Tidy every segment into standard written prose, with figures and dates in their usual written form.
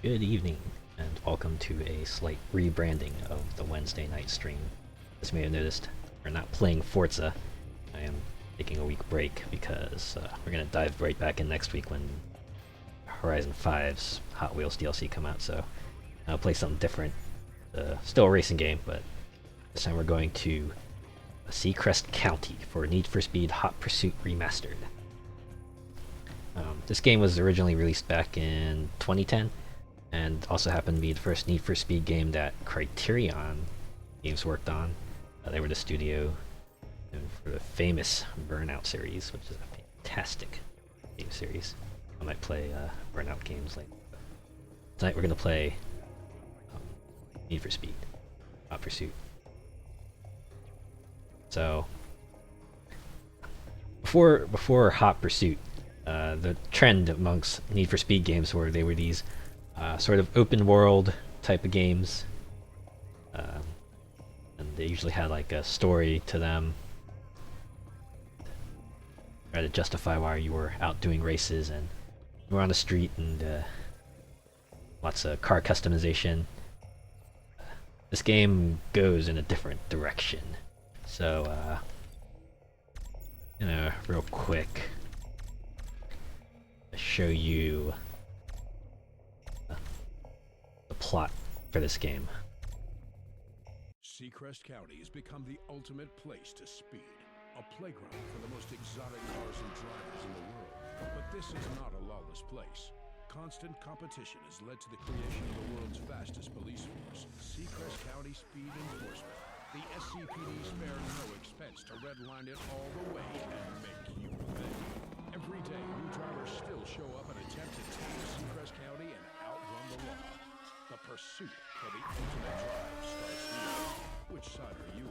Good evening, and welcome to a slight rebranding of the Wednesday night stream. As you may have noticed, we're not playing Forza. I am taking a week break because we're going to dive right back in next week when Horizon 5's Hot Wheels DLC come out, so I'll play something different. Still a racing game, but this time we're going to Seacrest County for Need for Speed Hot Pursuit Remastered. This game was originally released back in 2010, and also happened to be the first Need for Speed game that Criterion Games worked on. They were the studio for the famous Burnout series, which is a fantastic game series. I might play Burnout games later. Tonight we're going to play Need for Speed Hot Pursuit. So, before Hot Pursuit, the trend amongst Need for Speed games were they were these sort of open world type of games, and they usually had like a story to them, try to justify why you were out doing races and you were on the street, and lots of car customization. This game goes in a different direction, so real quick show you the plot for this game. Seacrest County has become the ultimate place to speed, a playground for the most exotic cars and drivers in the world. But this is not a lawless place. Constant competition has led to the creation of the world's fastest police force, Seacrest County Speed Enforcement. The SCPD spared no expense to redline it all the way and make you pay. Every day, new drivers still show up and attempt to tame Seacrest County and outrun the law. The pursuit for the ultimate drive starts here. Which side are you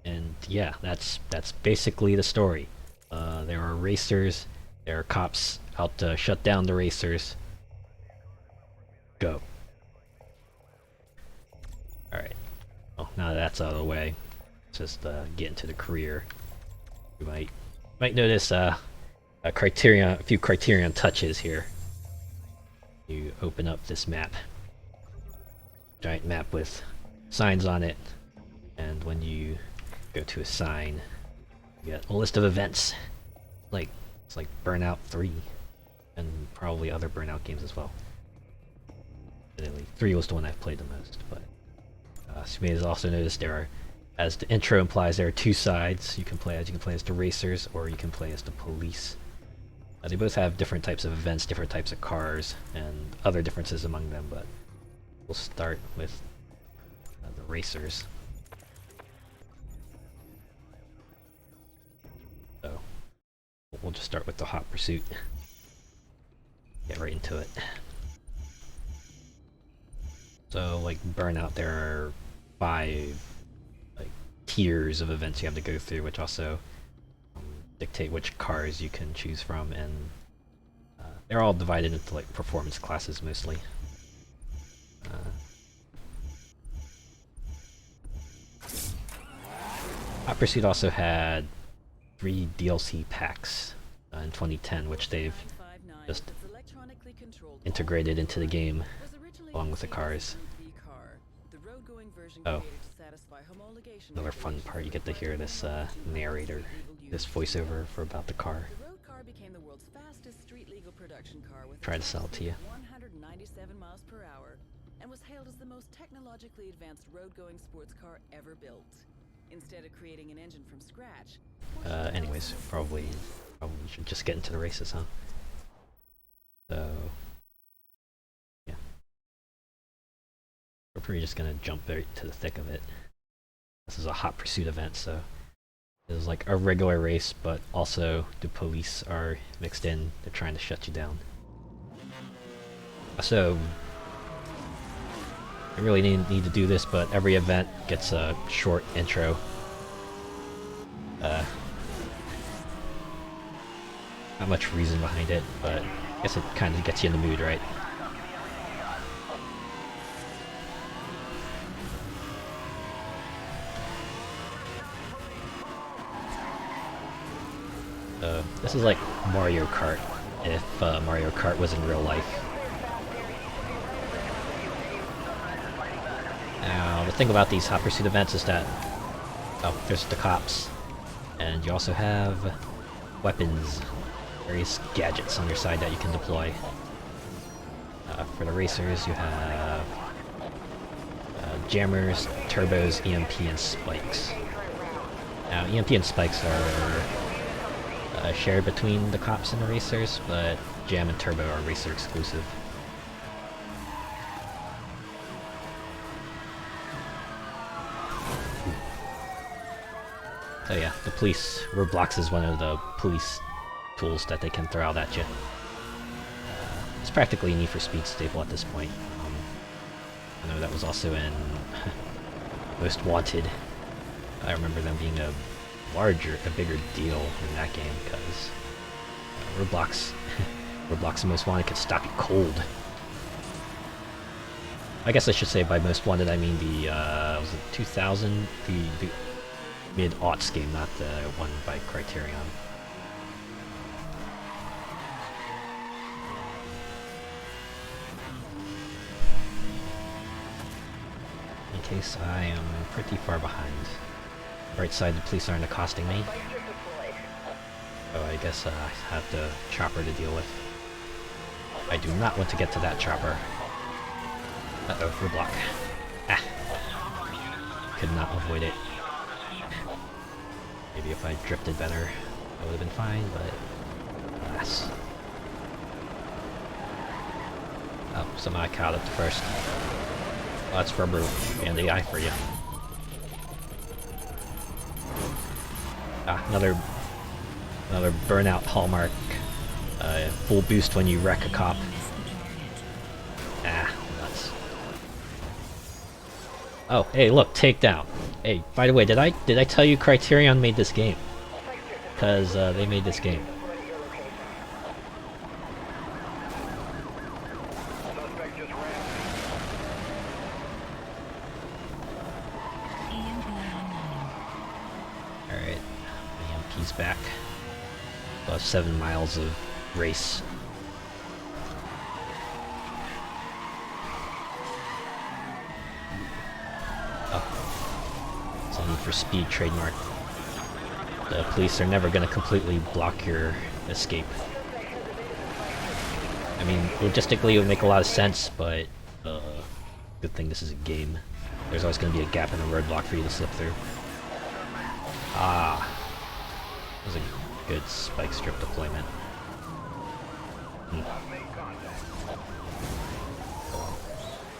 on? And yeah, that's basically the story. There are racers, there are cops out to shut down the racers. Go. Alright. Well, now that that's out of the way, let's just get into the career. You might notice a few Criterion touches here. You open up this map. Giant map with signs on it, and when you go to a sign, you get a list of events. It's like Burnout 3, and probably other Burnout games as well. Admittedly, 3 was the one I've played the most, but so you may have also noticed there are, as the intro implies, there are two sides you can play as. You can play as the racers, or you can play as the police. They both have different types of events, different types of cars, and other differences among them, but we'll start with the racers. So, we'll just start with the Hot Pursuit. Get right into it. So, like Burnout, there are 5 tiers of events you have to go through, which also dictate which cars you can choose from, and they're all divided into like performance classes mostly. Hot Pursuit also had 3 DLC packs in 2010, which they've just integrated into the game along with the cars. Oh, another fun part, you get to hear this narrator, this voiceover for about the car. Try to sell it to you. 197 miles per hour, and was hailed as the most technologically advanced road-going sports car ever built. Instead of creating an engine from scratch. Anyways, probably should just get into the races, huh? So, yeah. We're pretty just gonna jump right to the thick of it. This is a Hot Pursuit event, so it is like a regular race, but also the police are mixed in. They're trying to shut you down. So, I really need to do this, but every event gets a short intro. Not much reason behind it, but I guess it kind of gets you in the mood, right? This is like Mario Kart, if Mario Kart was in real life. Now, the thing about these hot pursuit events is that... Oh, there's the cops. And you also have weapons, various gadgets on your side that you can deploy. For the racers, you have jammers, turbos, EMP, and spikes. Now, EMP and spikes are shared between the cops and the racers, but jam and turbo are racer exclusive. So yeah, the police roadblocks is one of the police tools that they can throw out at you. It's practically a Need for Speed staple at this point. I know that was also in Most Wanted. I remember them being a bigger deal in that game because roadblocks and Most Wanted could stop you cold. I guess I should say by Most Wanted I mean the was it 2000, the mid-aughts game, not the one by Criterion. In case I am pretty far behind. Right side, the police aren't accosting me. Oh, I guess I have the chopper to deal with. I do not want to get to that chopper. Uh-oh, roadblock. Ah! Could not avoid it. Maybe if I drifted better, I would have been fine, but... alas. Oh, somehow I caught up to first. Oh, that's rubber and the eye for you. Ah, another burnout hallmark. Full boost when you wreck a cop. Ah, nuts. Oh, hey, look, takedown. Hey, by the way, did I tell you Criterion made this game? Because they made this game. Alright, EMP's back. About 7 miles of race. Need for Speed trademark. The police are never going to completely block your escape. I mean, logistically it would make a lot of sense, but good thing this is a game. There's always going to be a gap in the roadblock for you to slip through. Ah, that was a good spike strip deployment.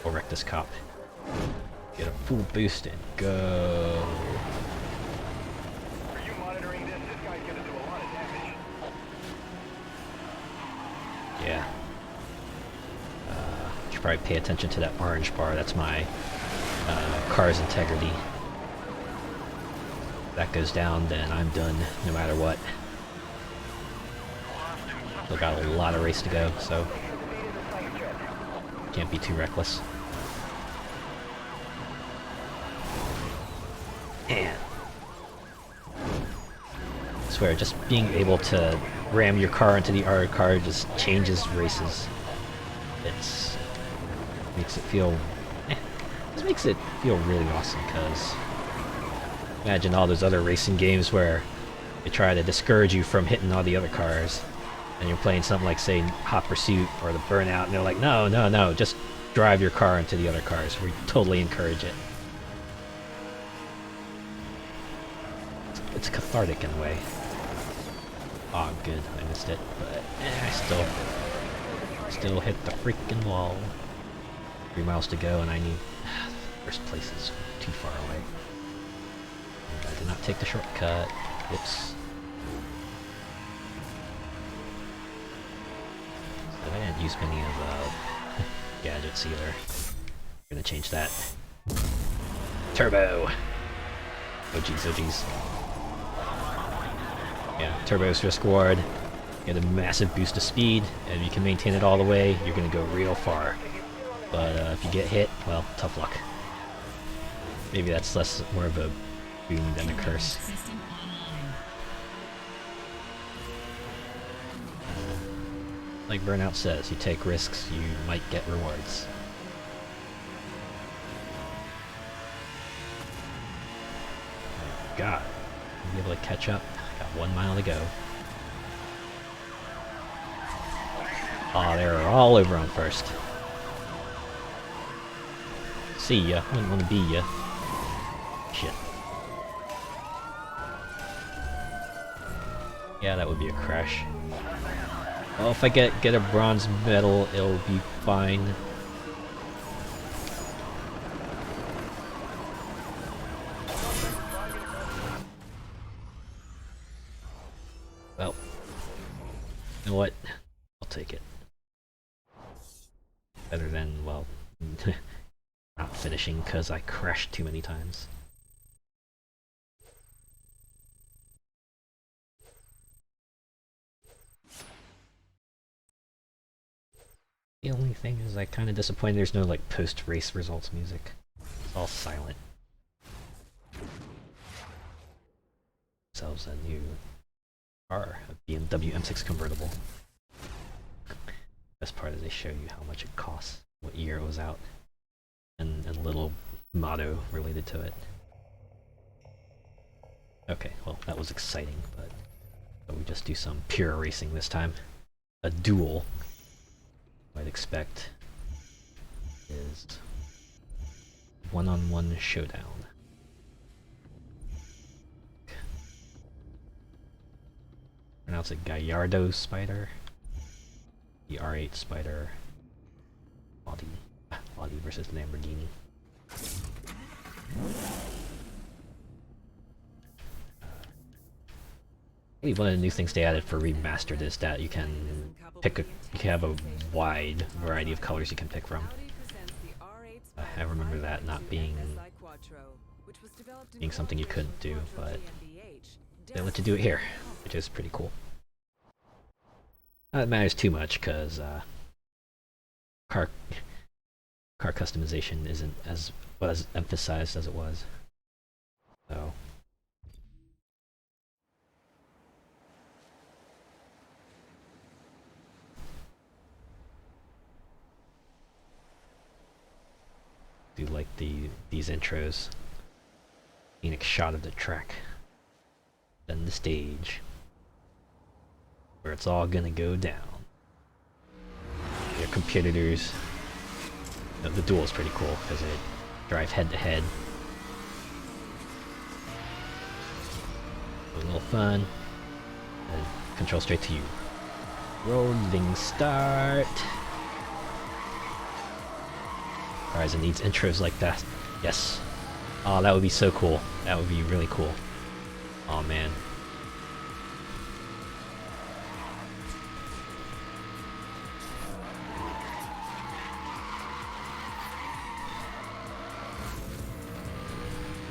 We'll wreck this cop. Get a full boost and go. Are you monitoring this? This guy's gonna do a lot of damage. Yeah. Should probably pay attention to that orange bar. That's my car's integrity. If that goes down, then I'm done, no matter what. Still got a lot of race to go, so can't be too reckless. Man. I swear, just being able to ram your car into the other car just changes races. It's makes it feel just makes it feel really awesome, because imagine all those other racing games where they try to discourage you from hitting all the other cars, and you're playing something like, say, Hot Pursuit or the Burnout, and they're like, no, just drive your car into the other cars. We totally encourage it. It's cathartic in a way. Oh, good, I missed it, but I still hit the freaking wall. 3 miles to go, and I need first place is too far away. I did not take the shortcut. Whoops. So I didn't use many of gadgets either. I'm gonna change that. Turbo. Oh geez, oh geez. Yeah, turbos risk reward. Get a massive boost of speed, and if you can maintain it all the way, you're gonna go real far. But if you get hit, well, tough luck. Maybe that's more of a boon than a curse. like Burnout says, you take risks, you might get rewards. Oh God, I'll be able to catch up. Got 1 mile to go. Oh, they were all over on first. See ya. Wouldn't want to be ya. Shit. Yeah, that would be a crash. Well, if I get a bronze medal, it'll be fine. Well, you know what? I'll take it. Better than, well, not finishing because I crashed too many times. The only thing is, I'm kind of disappointed there's no like post-race results music. It's all silent. Sells a new car, a BMW M6 convertible. Best part is they show you how much it costs, what year it was out, and a little motto related to it. Okay, well that was exciting, but we just do some pure racing this time. A duel. I'd expect is one-on-one showdown. Pronounce it Gallardo Spider. The R8 Spider. Audi versus Lamborghini. I believe one of the new things they added for Remastered is that you can have a wide variety of colors you can pick from. I remember that not being something you couldn't do, but they let you do it here, which is pretty cool. Not that it matters too much because car customization isn't as emphasized as it was. So. Do like these intros. Scenic shot of the track. Then the stage. Where it's all gonna go down. Your competitors. The duel is pretty cool because it drive head to head. A little fun. And control straight to you. Rolling start. Horizon needs intros like that. Yes. Oh, that would be so cool. That would be really cool. Oh man.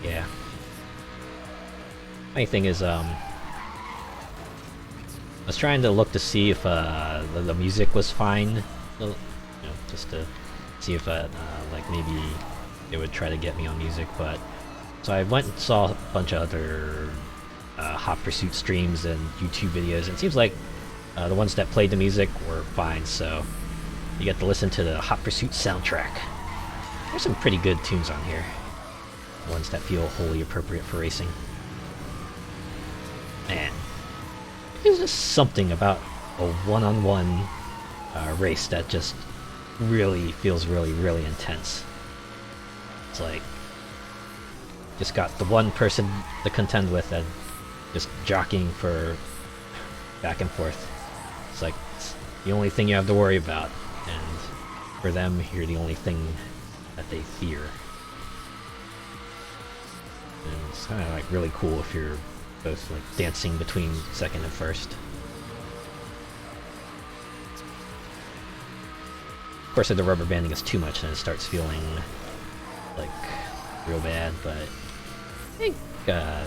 Yeah. Funny thing is, I was trying to look to see if the music was fine, you know, just to see if like maybe it would try to get me on music, but so I went and saw a bunch of other Hot Pursuit streams and YouTube videos, and it seems like the ones that played the music were fine, so you get to listen to the Hot Pursuit soundtrack. There's some pretty good tunes on here. Ones that feel wholly appropriate for racing. Man, there's just something about a one-on-one race that just really feels really intense. It's like just got the one person to contend with and just jockeying for back and forth. It's like it's the only thing you have to worry about, and for them, you're the only thing that they fear. And it's kind of like really cool if you're both like dancing between second and first. Of course, if the rubber banding is too much, then it starts feeling like real bad. But I think I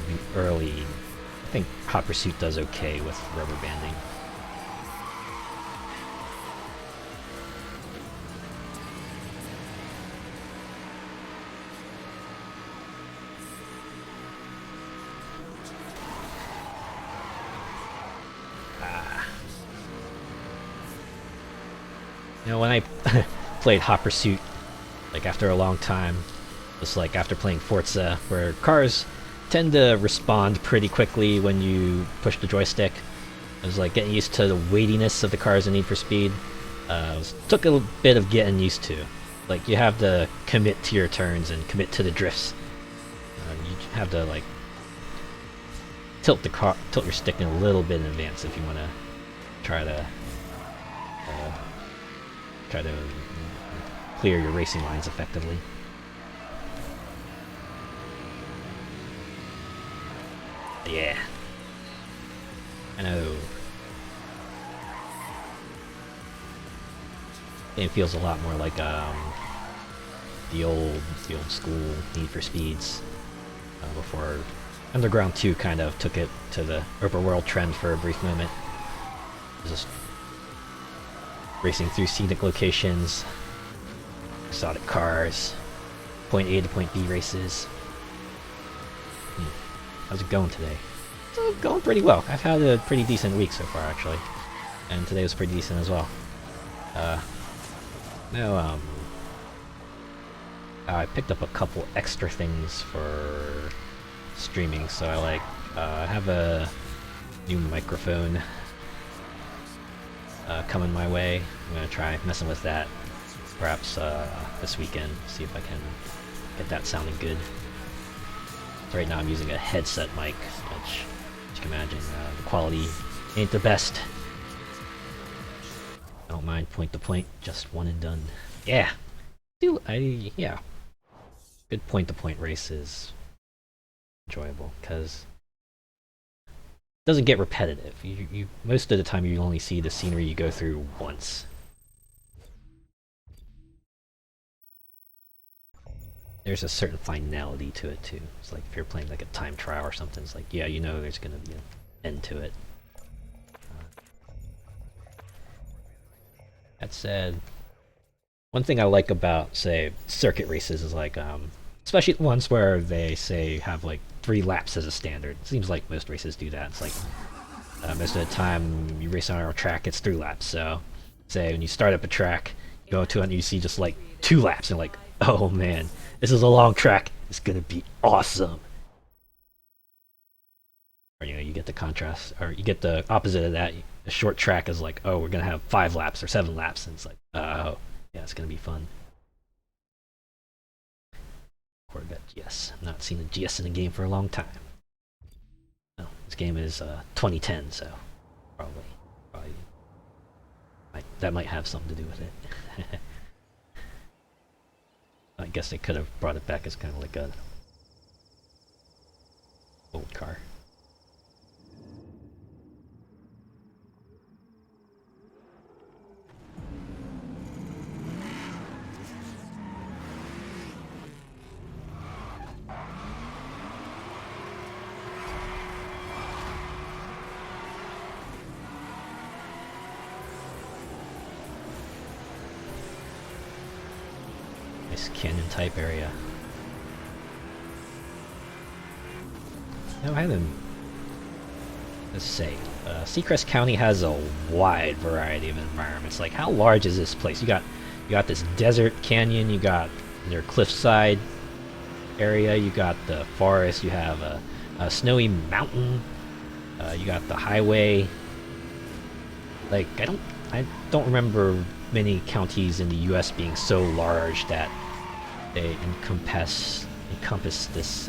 think Hot Pursuit does okay with rubber banding. You know, when I played Hot Pursuit, like after a long time, just like after playing Forza, where cars tend to respond pretty quickly when you push the joystick. I was like getting used to the weightiness of the cars in Need for Speed. Took a bit of getting used to. Like you have to commit to your turns and commit to the drifts. You have to like tilt your stick in a little bit in advance if you want to try to clear your racing lines effectively. Yeah. I know. Game feels a lot more like the old school Need for Speeds before Underground 2 kind of took it to the open world trend for a brief moment. Just racing through scenic locations, exotic cars, point A to point B races. How's it going today? It's going pretty well. I've had a pretty decent week so far, actually. And today was pretty decent as well. I picked up a couple extra things for streaming, so I have a new microphone coming my way. I'm gonna try messing with that perhaps this weekend, see if I can get that sounding good. So right now I'm using a headset mic, which as you can imagine, the quality ain't the best. I don't mind point to point, just one and done. Yeah! Yeah. Good point to point race is enjoyable, because it doesn't get repetitive. You most of the time you only see the scenery you go through once. There's a certain finality to it too. It's like if you're playing like a time trial or something, it's like, yeah, you know there's gonna be an end to it. That said, one thing I like about, say, circuit races is like, especially ones where they say have like 3 laps as a standard. It seems like most races do that. It's like most of the time you race on a track, it's 3 laps. So, say when you start up a track, you go to it and you see just like 2 laps, and like, oh man, this is a long track. It's gonna be awesome. Or you get the contrast, or you get the opposite of that. A short track is like, oh, we're gonna have 5 laps or 7 laps, and it's like, oh, yeah, it's gonna be fun. Corvette GS. I've not seen a GS in a game for a long time. No, this game is 2010, so probably that might have something to do with it. I guess they could have brought it back as kind of like a old car. Nice canyon type area. No, I haven't. Let's say, Seacrest County has a wide variety of environments. Like, how large is this place? You got this desert canyon. You got their cliffside area. You got the forest. You have a snowy mountain. You got the highway. Like, I don't remember many counties in the U.S. being so large that they encompass this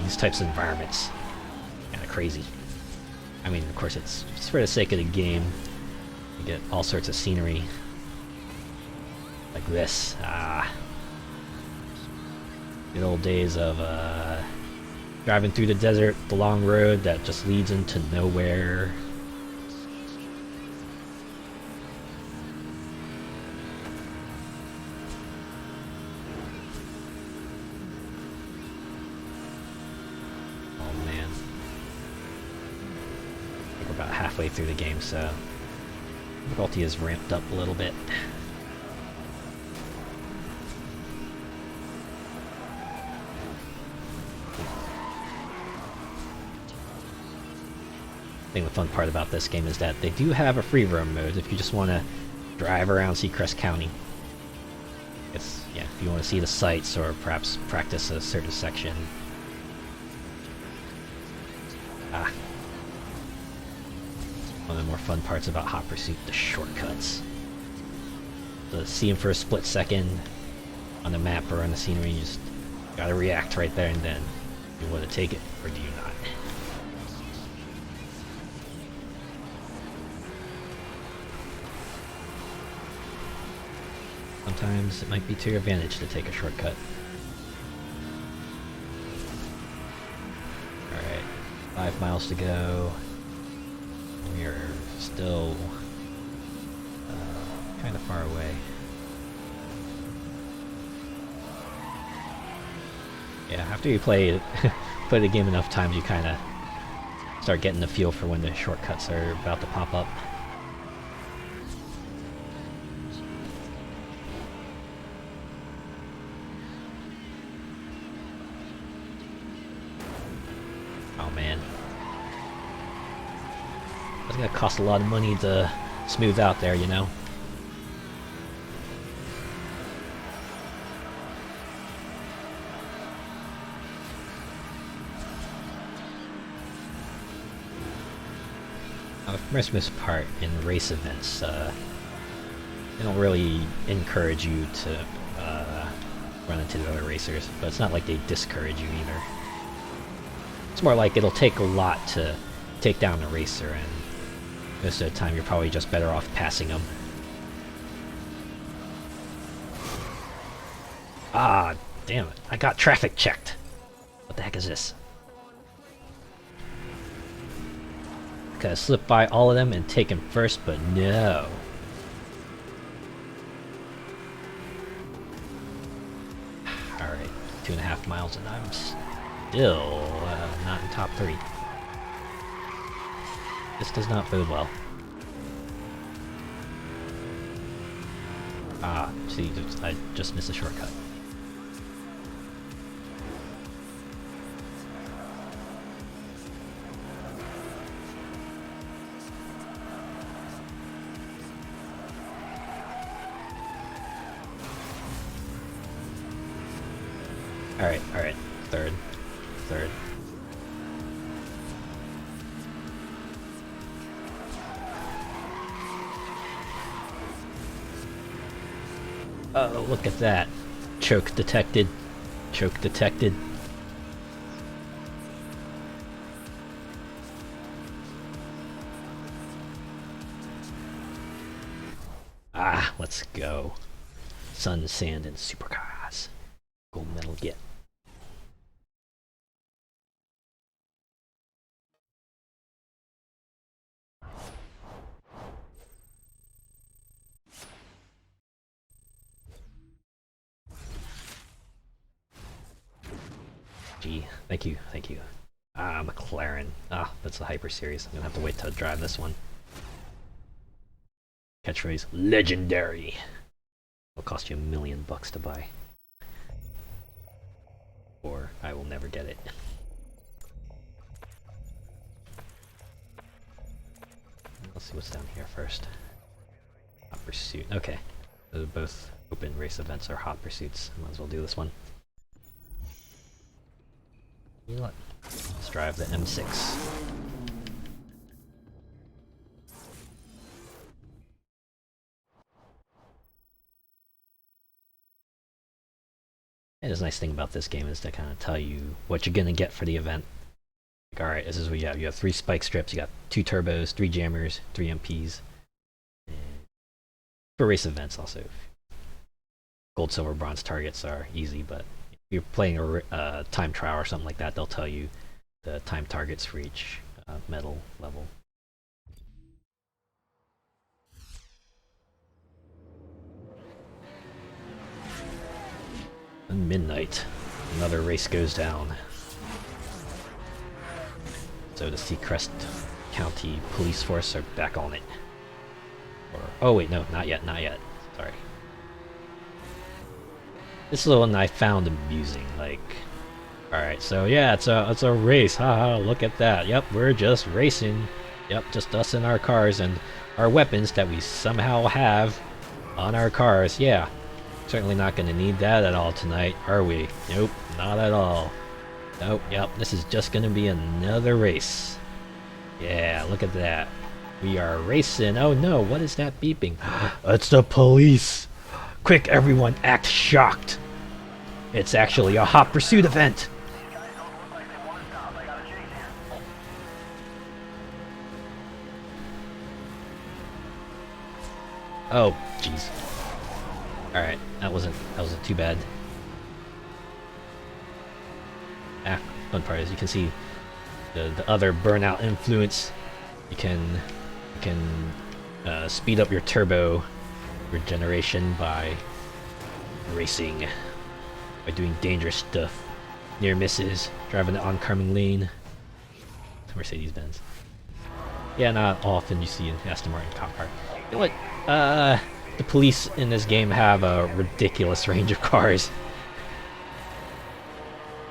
these types of environments. Kind of crazy. I mean, of course, it's for the sake of the game. You get all sorts of scenery like this. Good old days of driving through the desert, the long road that just leads into nowhere. Oh man. I think we're about halfway through the game, so difficulty is ramped up a little bit. think the fun part about this game is that they do have a free roam mode if you just want to drive around Seacrest County. It's, yeah, if you want to see the sights or perhaps practice a certain section. One of the more fun parts about Hot Pursuit, the shortcuts. To see them for a split second on the map or on the scenery, you just gotta react right there and then. Do you want to take it or do you not? Sometimes it might be to your advantage to take a shortcut. Alright, 5 miles to go. We're still kind of far away. Yeah, after you play the game enough times, you kind of start getting the feel for when the shortcuts are about to pop up. Oh man. It's gonna cost a lot of money to smooth out there, you know? Now, the Christmas part in race events, they don't really encourage you to run into the other racers, but it's not like they discourage you either. It's more like it'll take a lot to take down the racer, and most of the time you're probably just better off passing them. Ah, damn it. I got traffic checked. What the heck is this? Could have slipped by all of them and taken first, but no. Alright, 2.5 miles and I'm still not in top 3. This does not bode well. Ah, see, I just missed a shortcut. Alright, third. Oh, look at that. Choke detected. Choke detected. Ah, let's go. Sun, sand, and supercars. Gold medal get. Gee, thank you. Ah, McLaren. Ah, that's the Hyper Series. I'm gonna have to wait to drive this one. Catchphrase, legendary. It'll cost you $1 million to buy. Or I will never get it. Let's see what's down here first. Hot Pursuit. Okay. Those are both open race events or hot pursuits. Might as well do this one. You know what? Let's drive the M6. And the nice thing about this game is to kind of tell you what you're gonna get for the event. Like, alright, this is what you have. You have 3 spike strips, you got 2 turbos, 3 jammers, 3 MPs. And for race events also. Gold, silver, bronze targets are easy, but if you're playing a time trial or something like that, they'll tell you the time targets for each medal level. And midnight, another race goes down. So the Seacrest County police force are back on it. Or, oh wait, no, not yet. Sorry. This is the one I found amusing. Like, all right, so yeah, it's a race. Haha, look at that. Yep, we're just racing. Yep, just us and our cars and our weapons that we somehow have on our cars. Yeah, certainly not going to need that at all tonight, are we? Nope, not at all. Nope, yep, this is just going to be another race. Yeah, look at that. We are racing. Oh no, what is that beeping? It's the police. Quick, everyone, act shocked. It's actually a hot pursuit event. Oh, jeez. Alright, that wasn't too bad. Ah, fun part is you can see the other burnout influence. You can speed up your turbo regeneration by racing, by doing dangerous stuff, near misses, driving the oncoming lane. Mercedes-Benz. Yeah, not often you see an Aston Martin cop car. You know what? The police in this game have a ridiculous range of cars.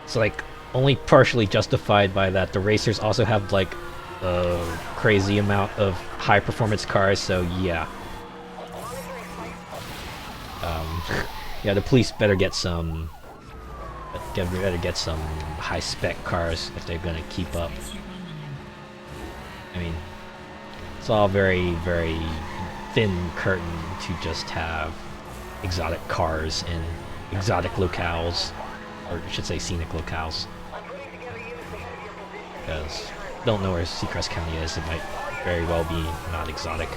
It's like only partially justified by that. The racers also have like a crazy amount of high performance cars, so yeah. Yeah, the police better get some high spec cars if they're gonna keep up. I mean, it's all very, very thin curtain to just have exotic cars in exotic locales, or I should say scenic locales. Because don't know where Seacrest County is, it might very well be not exotic.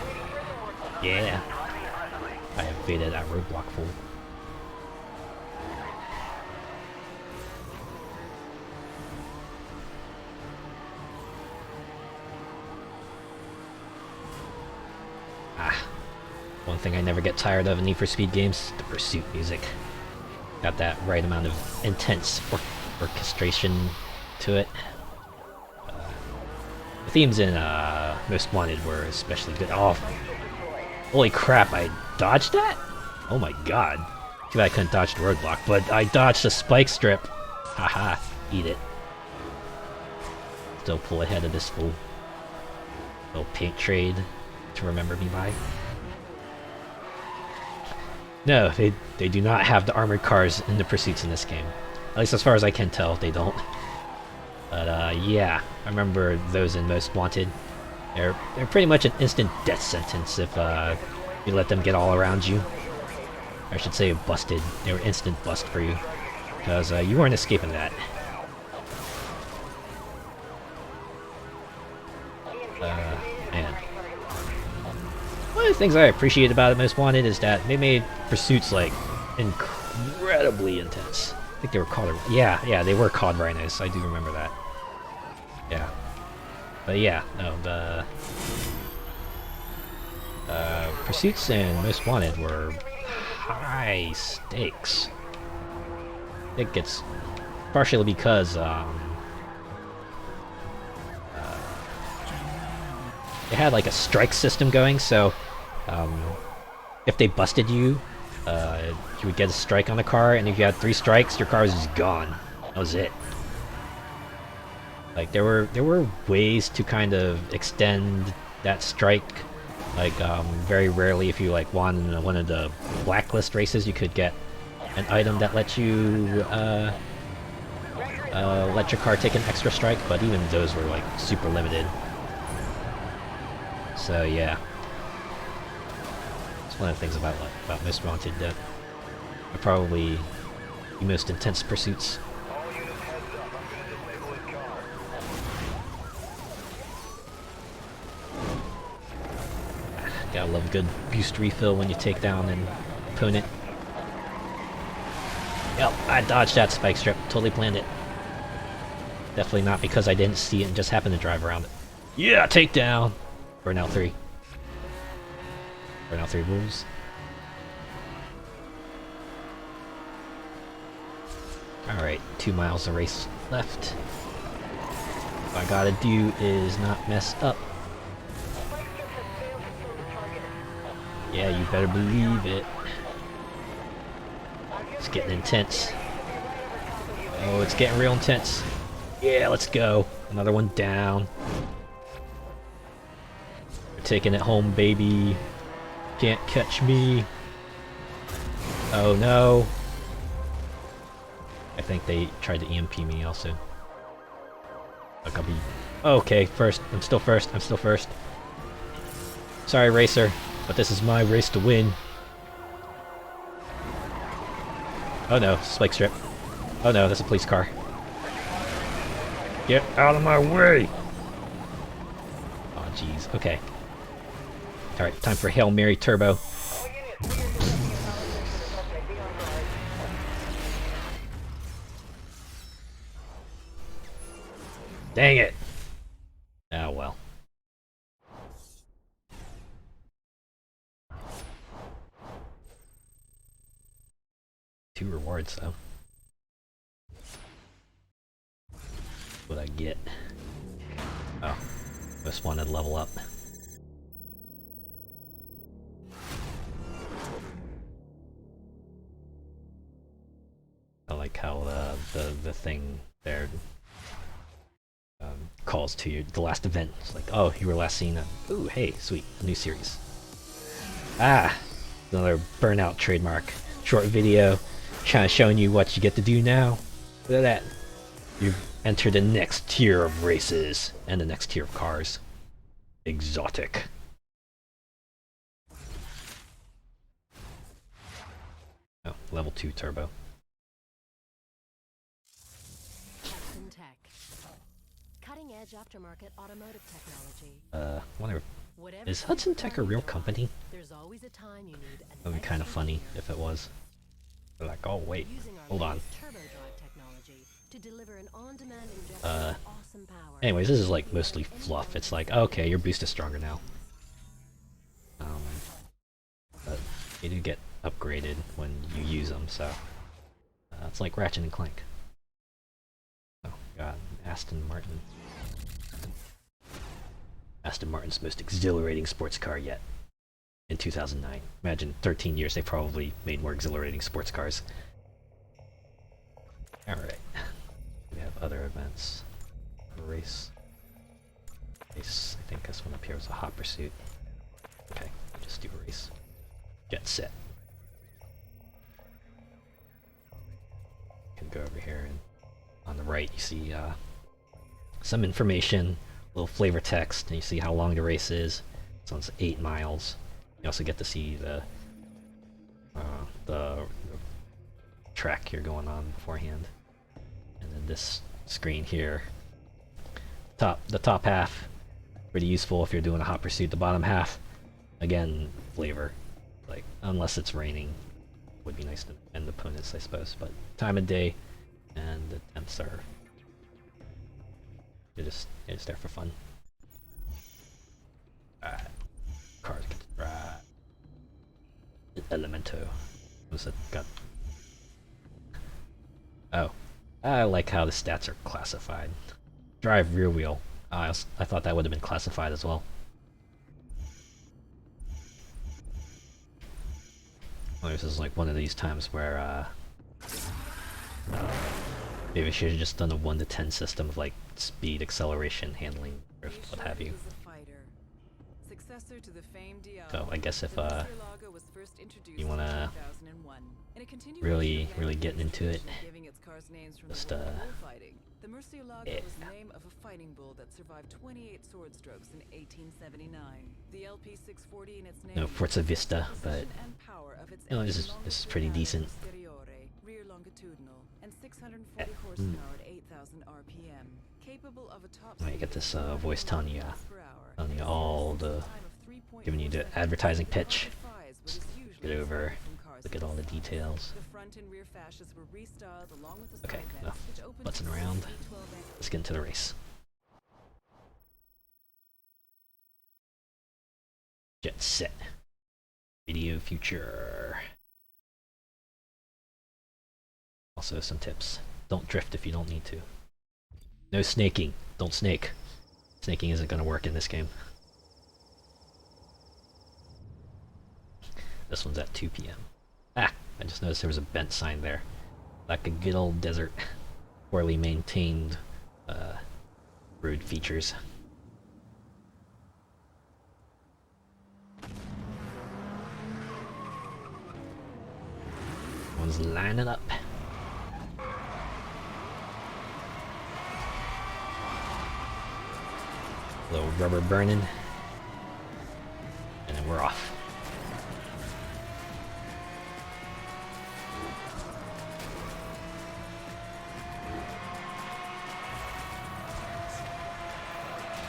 Yeah, I evaded that roadblock fool. One thing I never get tired of in Need for Speed games, the Pursuit music. Got that right amount of intense orchestration to it. The themes in Most Wanted were especially good. Oh, holy crap, I dodged that? Oh my god. Too bad I couldn't dodge the roadblock, but I dodged a spike strip. Haha, eat it. Still pull ahead of this fool. Little paint trade to remember me by. No, they do not have the armored cars in the pursuits in this game. At least as far as I can tell, they don't. But yeah, I remember those in Most Wanted. They're pretty much an instant death sentence if you let them get all around you. I should say busted. They were instant bust for you. Because you weren't escaping that. Man. One of the things I appreciate about Most Wanted is that they made pursuits like incredibly intense. I think they were called, yeah, they were called rhinos. I do remember that. Yeah, but yeah, no, the pursuits in Most Wanted were high stakes. I think it's partially because they had like a strike system going, so if they busted you, you would get a strike on the car, and if you had 3 strikes, your car was just gone. That was it. Like there were ways to kind of extend that strike. Like very rarely, if you like won one of the blacklist races, you could get an item that lets you let your car take an extra strike, but even those were like super limited. So yeah, it's one of the things about Most Wanted that are probably the most intense pursuits. Gotta love a good boost refill when you take down an opponent. Yep, I dodged that spike strip. Totally planned it. Definitely not because I didn't see it and just happened to drive around it. Yeah, takedown! Burnout 3. Burnout 3 rules. Alright, 2 miles of race left. What I gotta do is not mess up. Yeah, you better believe it. It's getting intense. Oh, it's getting real intense. Yeah, let's go. Another one down. taking it home, baby. Can't catch me. Oh no. I think they tried to EMP me also. Look, I'll be... Okay, first. I'm still first. I'm still first. Sorry, racer, but this is my race to win. Oh no, spike strip. Oh no, that's a police car. Get out of my way! Oh jeez, okay. Alright, time for Hail Mary Turbo. Dang it! Oh well. Two rewards though. What I get? Oh, just wanted to level up. I like how the thing there calls to you the last event. It's like, oh, you were last seen. Ooh, hey, sweet, a new series. Ah, another Burnout trademark. Short video, kind of showing you what you get to do now. Look at that. You've entered the next tier of races and the next tier of cars. Exotic. Oh, level 2 turbo. Cutting-edge aftermarket automotive technology. Wonder, is Hudson Tech a real company? There's always a time you need an That'd be kind of funny if it was. They're like, oh wait, hold on. To deliver an on-demand injection of awesome power. Anyways, this is like mostly fluff. It's like, okay, your boost is stronger now. But they do get upgraded when you use them, so it's like Ratchet and Clank. Oh god, Aston Martin. Aston Martin's most exhilarating sports car yet. In 2009. Imagine 13 years they probably made more exhilarating sports cars. Alright. We have other events. Race. Race. I think this one up here was a hot pursuit. Okay, just do a race. Jet set. You can go over here and on the right you see some information, a little flavor text, and you see how long the race is. So it's 8 miles. You also get to see the track you're going on beforehand. And then this screen here, the top half, pretty useful if you're doing a hot pursuit. The bottom half, again, flavor. Like, unless it's raining, would be nice to end opponents, I suppose. But time of day and the temps are you're just there for fun. Alright, cars get to drive. Elemento. What's it got? Oh, I like how the stats are classified. Drive rear wheel. I thought that would have been classified as well. Well, this is like one of these times where maybe I should have just done a 1 to 10 system of like speed, acceleration, handling, drift, what have you. So I guess if you wanna really get into it, just yeah. Was the name of a fighting bull that survived 28 sword strokes in 1879. The LP640 in its name. No Forza Vista, but you know, this is pretty decent. Rear longitudinal and 640 horsepower at 8,000 RPM, capable of a top. I get this voice telling you all the, giving you the advertising pitch. Just get over, look at all the details. Okay, enough butzing around. Let's get into the race. Jet set. Video future. Also some tips. Don't drift if you don't need to. No snaking. Don't snake. Snaking isn't going to work in this game. This one's at 2 p.m. Ah! I just noticed there was a bent sign there. Like a good old desert. Poorly maintained road features. Everyone's lining up. A little rubber burning. And then we're off.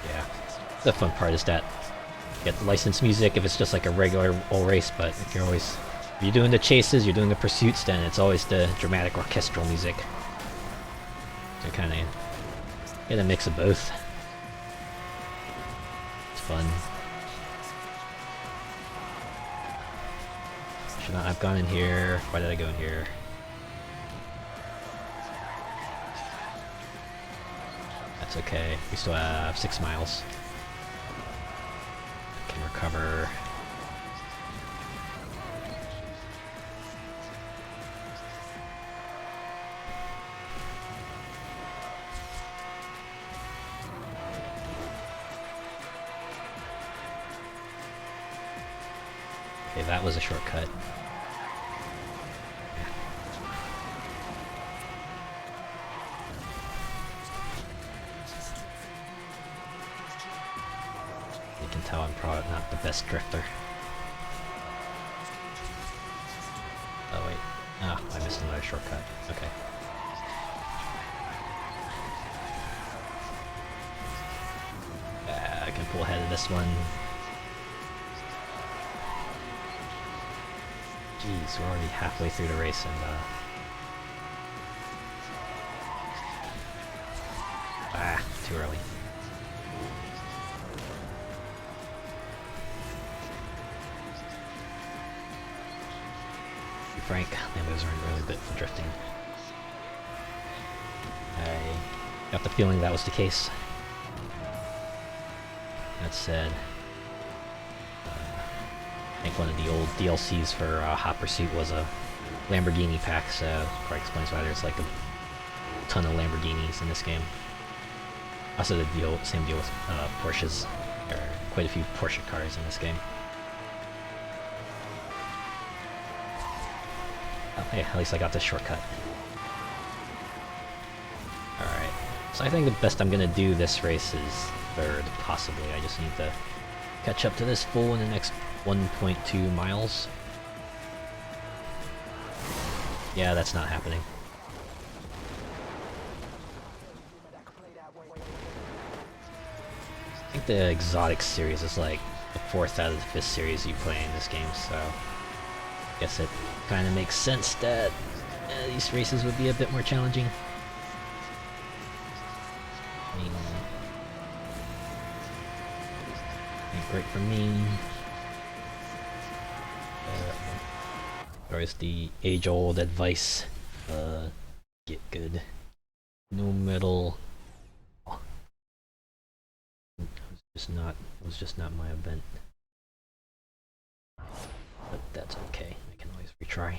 Yeah. The fun part is that you get the licensed music if it's just like a regular old race, but if you're doing the chases, you're doing the pursuits, then it's always the dramatic orchestral music. So kind of get a mix of both. It's fun. Should not have gone in here. Why did I go in here? That's okay. We still have 6 miles. Can recover. Okay, that was a shortcut. You can tell I'm probably not the best drifter. Oh wait. Ah, I missed another shortcut. Okay. I can pull ahead of this one. Jeez, we're already halfway through the race and too early. To be frank, Lambos aren't really good for drifting. I got the feeling that was the case. That said, I think one of the old DLCs for Hot Pursuit was a Lamborghini pack, so probably explains why there's like a ton of Lamborghinis in this game. Also same deal with Porsches. There are quite a few Porsche cars in this game. Oh, hey, at least I got this shortcut. Alright, so I think the best I'm gonna do this race is 3rd, possibly. I just need to catch up to this fool in the next 1.2 miles. Yeah, that's not happening. I think the Exotic series is like the 4th out of the 5th series you play in this game, so I guess it kind of makes sense that these races would be a bit more challenging. I mean, ain't great for me. Or is the age-old advice, get good. No metal. It was just not my event. But that's okay. I can always retry.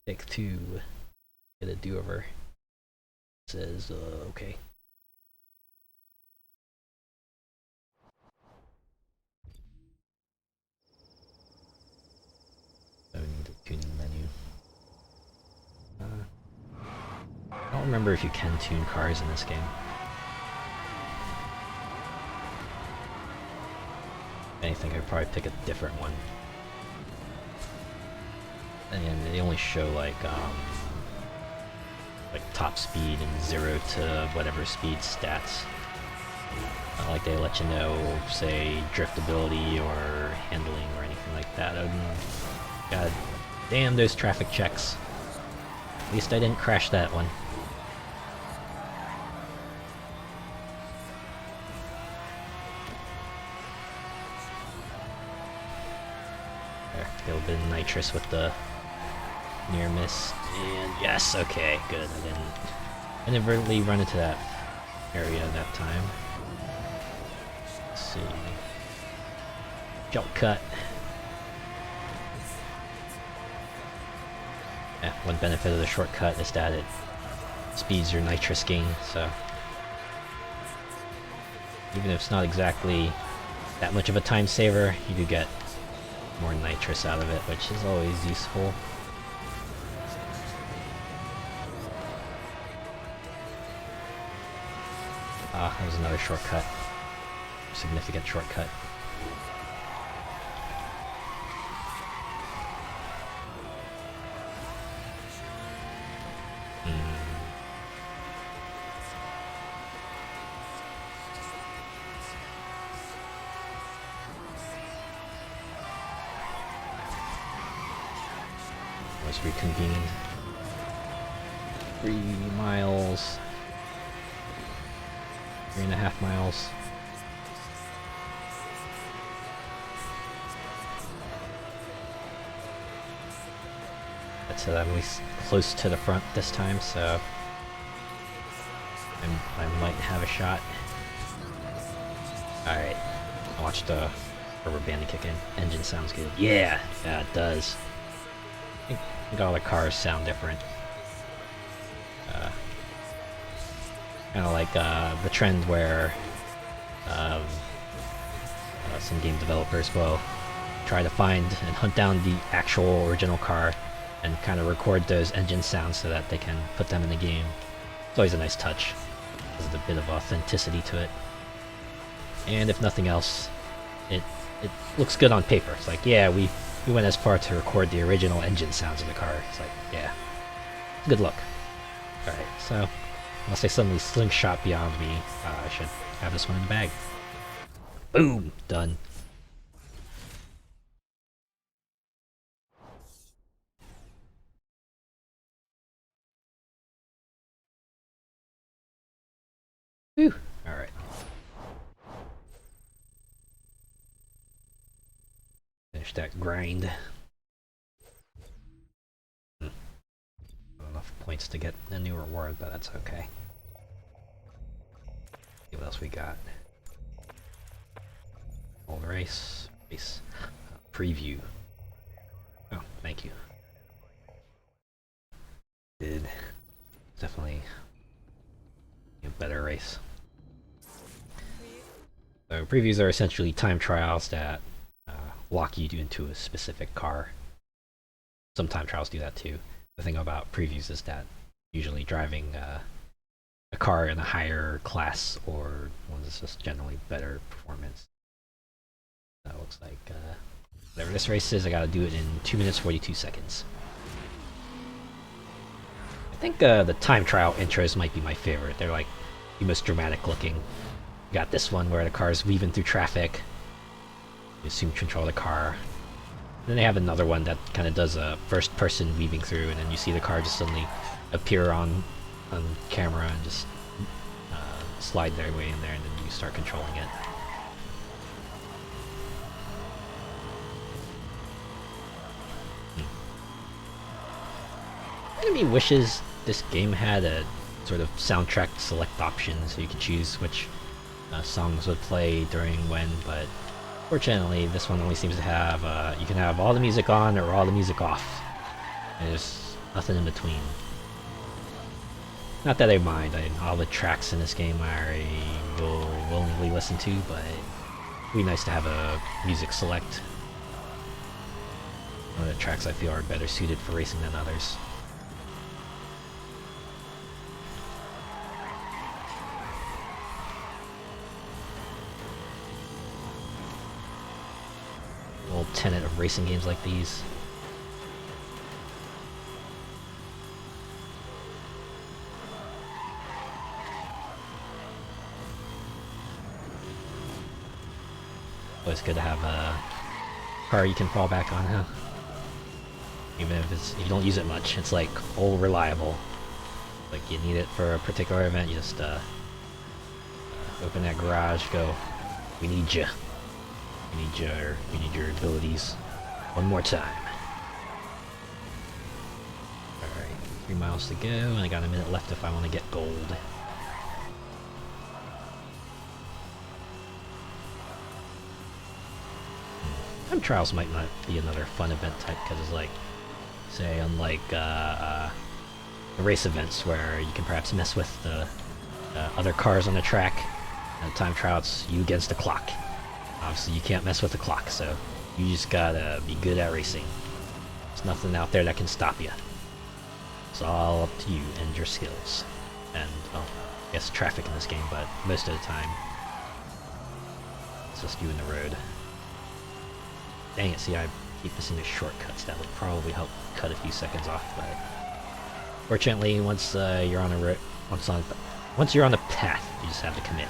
Take 2. Get a do-over. Says, okay. I need to tune the menu. I don't remember if you can tune cars in this game. If anything, I'd probably pick a different one. And they only show like top speed and 0 to whatever speed stats. Not like they let you know, say, driftability or handling or anything like that. God damn those traffic checks. At least I didn't crash that one. There, a little bit of nitrous with the near miss. And yes, okay, good. I inadvertently run into that area that time. Let's see. Shortcut. Yeah, one benefit of the shortcut is that it speeds your nitrous gain, so even if it's not exactly that much of a time saver, you do get more nitrous out of it, which is always useful. Ah, that was another shortcut. Significant shortcut. Was reconvened. 3 miles. 3.5 miles. That's at least close to the front this time, so I might have a shot. Alright, I watched the rubber banding kick in. Engine sounds good. Yeah, it does. I think all the cars sound different. Kind of like the trend where some game developers will try to find and hunt down the actual original car and kind of record those engine sounds so that they can put them in the game. It's always a nice touch. There's a bit of authenticity to it. And if nothing else, it looks good on paper. It's like, yeah, we went as far to record the original engine sounds of the car. It's like, yeah, good luck. Alright, so unless they suddenly slingshot beyond me, I should have this one in the bag. Boom! Done. Whew! Alright. Finish that grind. Not enough points to get a new reward, but that's okay. See what else we got. Old race. Preview. Oh, thank you. Did definitely a better race. So previews are essentially time trials that lock you into a specific car. Some time trials do that too. The thing about previews is that usually driving a car in a higher class or one that's just generally better performance. That looks like whatever this race is, I gotta do it in 2 minutes 42 seconds. I think the time trial intros might be my favorite. They're like the most dramatic looking. You got this one where the car's weaving through traffic. You assume control of the car. And then they have another one that kind of does a first person weaving through, and then you see the car just suddenly appear on camera and just slide their way in there, and then you start controlling it. Part of me wishes this game had a sort of soundtrack select option so you could choose which songs would play during when, but fortunately this one only seems to have you can have all the music on or all the music off. And there's nothing in between. Not that I mind, all the tracks in this game I will willingly listen to, but it'd be nice to have a music select. One of the tracks I feel are better suited for racing than others. Old tenet of racing games like these. Always good to have a car you can fall back on, huh? Even if you don't use it much, it's like all reliable. Like you need it for a particular event, you just open that garage, go, we need you. We need your abilities. One more time. Alright, 3 miles to go, and I got a minute left if I want to get gold. Time trials might not be another fun event type, because it's like, say, unlike the race events where you can perhaps mess with the other cars on the track, and time trials, you against the clock. Obviously you can't mess with the clock, so you just gotta be good at racing. There's nothing out there that can stop you. It's all up to you and your skills. And, well, I guess less traffic in this game, but most of the time, it's just you in the road. Dang it, see, I keep missing the shortcuts. That would probably help cut a few seconds off, but fortunately, once you're on a once you're on the path, you just have to commit.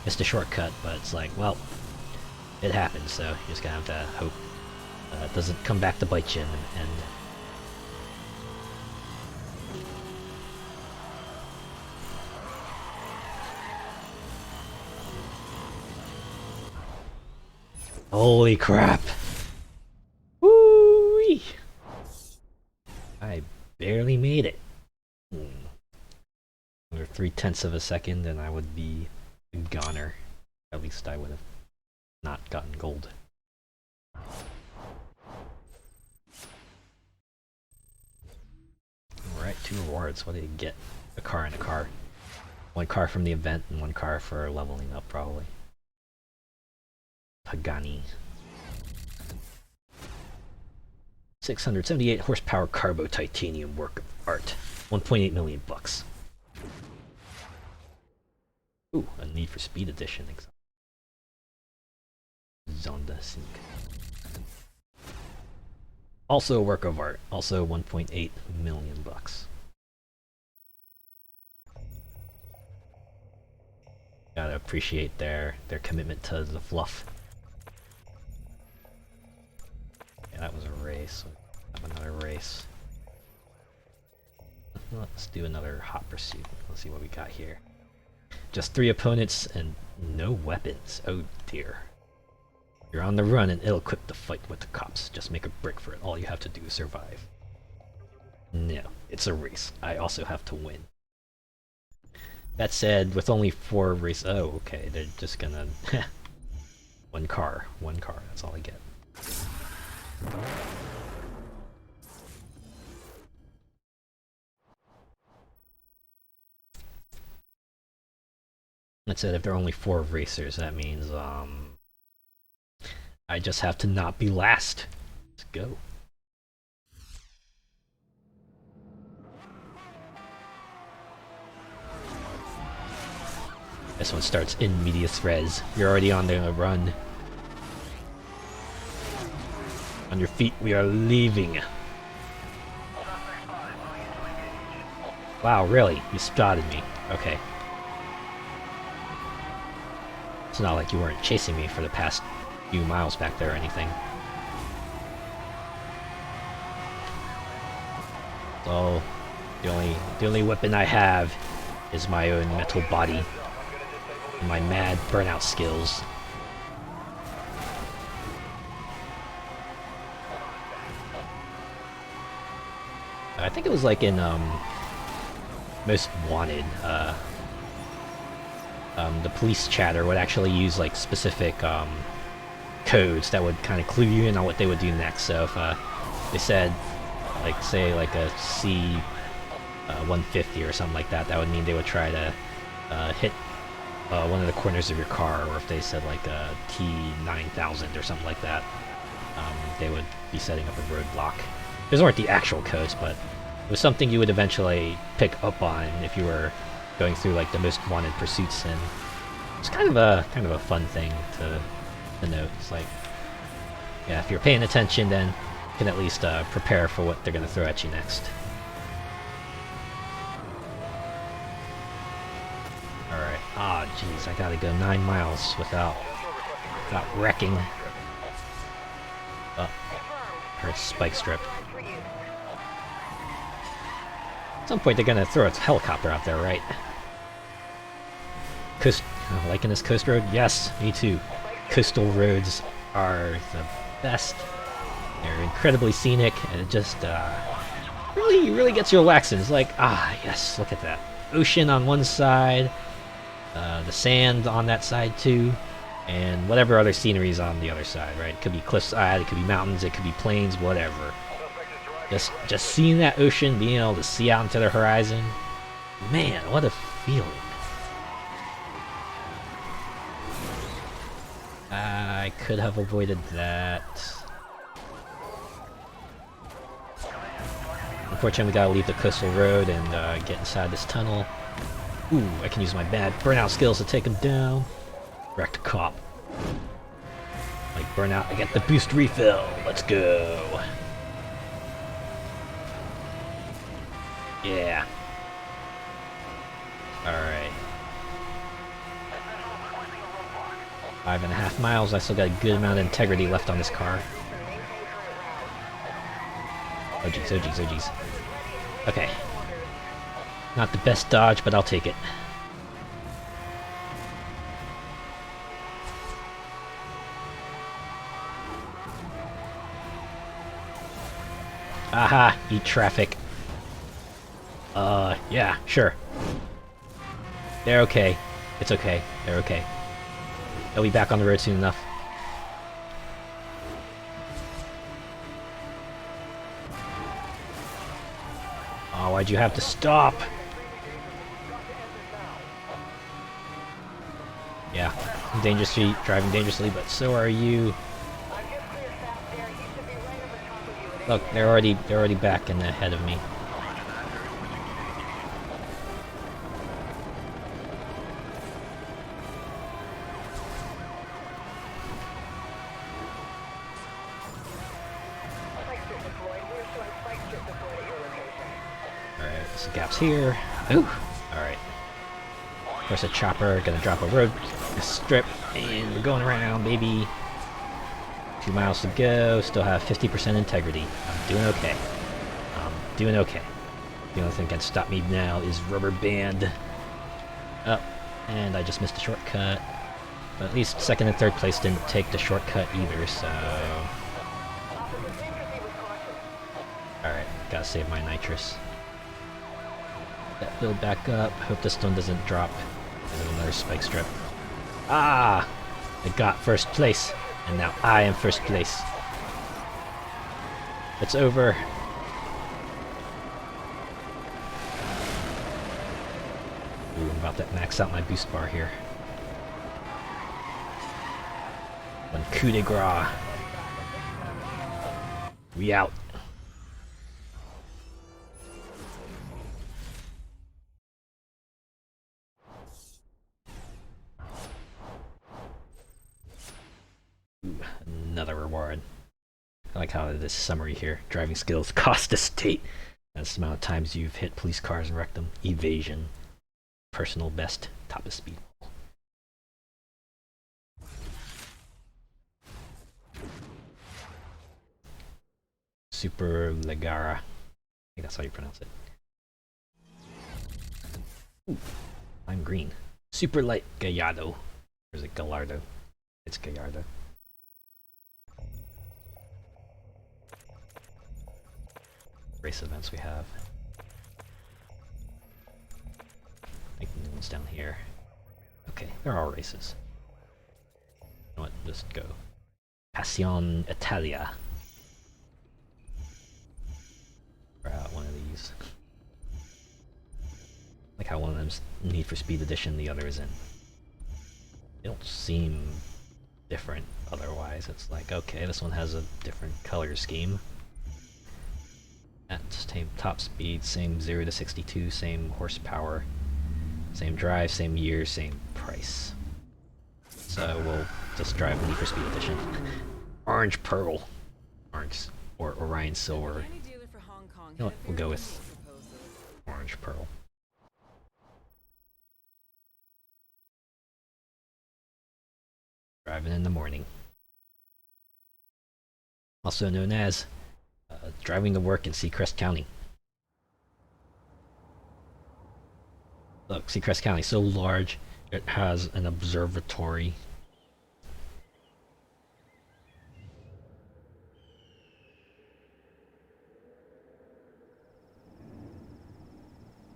Missed a shortcut, but it's like, well, it happens, so you just gotta have to hope it doesn't come back to bite you in the end. Holy crap! Woo-wee! I barely made it. Under 0.3 of a second, and I would be a goner. At least I would have not gotten gold. Alright, 2 rewards. What did you get? A car and a car. 1 car from the event and 1 car for leveling up, probably. Pagani. 678 horsepower carbo titanium work of art. 1.8 million bucks. Ooh, a Need for Speed edition. Zonda Sync. Also a work of art. Also 1.8 million bucks. Gotta appreciate their commitment to the fluff. Yeah, that was a race. Have another race. Let's do another hot pursuit. Let's see what we got here. Just 3 opponents and no weapons. Oh dear. You're on the run and ill-equipped to fight with the cops. Just make a break for it. All you have to do is survive. No, it's a race. I also have to win. That said, with only 4 races... Oh, okay, they're just gonna... one car, that's all I get. That said, if there are only 4 racers, that means, I just have to not be last. Let's go. This one starts in medias res. You're already on the run. On your feet, we are leaving. Wow, really? You spotted me. Okay. It's not like you weren't chasing me for the past few miles back there or anything. So, the only weapon I have is my own metal body. And my mad burnout skills. I think it was like in Most Wanted, the police chatter would actually use like specific codes that would kind of clue you in on what they would do next. So if they said, like, say like a C 150 or something like that, that would mean they would try to hit one of the corners of your car, or if they said like a T9000 or something like that, they would be setting up a roadblock. Those weren't the actual codes, but it was something you would eventually pick up on if you were going through like the most wanted pursuits, and it's kind of a fun thing to note. It's like, yeah, if you're paying attention, then you can at least prepare for what they're gonna throw at you next. Alright. Ah, jeez, I gotta go 9 miles without wrecking. Oh, heard spike strip. At some point they're gonna throw a helicopter out there, right? Liking this coast road? Yes, me too. Coastal roads are the best. They're incredibly scenic, and it just really gets you relaxing. It's like, ah, yes, look at that. Ocean on one side, the sand on that side too, and whatever other sceneries on the other side, right? It could be cliffside, it could be mountains, it could be plains, whatever. Just seeing that ocean, being able to see out into the horizon, man, what a feeling. I could have avoided that. Unfortunately, we gotta leave the coastal road and get inside this tunnel. Ooh, I can use my bad burnout skills to take him down. Wrecked cop. Like burnout, I get the boost refill. Let's go. Yeah. Alright. 5.5 miles, I still got a good amount of integrity left on this car. Oh jeez, oh jeez, oh jeez. Okay. Not the best dodge, but I'll take it. Aha! Eat traffic. Yeah, sure. They're okay. It's okay. They're okay. They'll be back on the road soon enough. Oh, why'd you have to stop? Yeah, dangerously, driving dangerously, but so are you. Look, they're already back and ahead of me. Alright, some gaps here. Ooh! Alright. Of course, a chopper, gonna drop a road strip, and we're going around, baby. 2 miles to go, still have 50% integrity. I'm doing okay. I'm doing okay. The only thing that can stop me now is rubber band. Up, and I just missed a shortcut. But at least second and third place didn't take the shortcut either, so... Alright, gotta save my nitrous. That build back up, hope this one doesn't drop. There's another spike strip. Ah! I got first place, and now I am first place. It's over. Ooh, I'm about to max out my boost bar here. One coup de grace. We out. Ooh, another reward. I like how this summary here. Driving skills cost a state. That's the amount of times you've hit police cars and wrecked them. Evasion. Personal best. Top of speed. Super Legara. I think that's how you pronounce it. Ooh, I'm green. Super Light Gallardo. Or is it Gallardo? It's Gallardo. Race events we have. I think the new one's down here. Okay, they're all races. You know what? Just go. Passion Italia. Try out one of these. Like how one of them's Need for Speed Edition, the other isn't. They don't seem different otherwise. It's like, okay, this one has a different color scheme. Same top speed, same 0 to 62, same horsepower, same drive, same year, same price. So we'll just drive the Need for Speed Edition. Orange Pearl. Orange or Orion Silver. You know what, we'll go with Orange Pearl. Driving in the morning. Also known as driving to work in Seacrest County. Look, Seacrest County is so large, it has an observatory.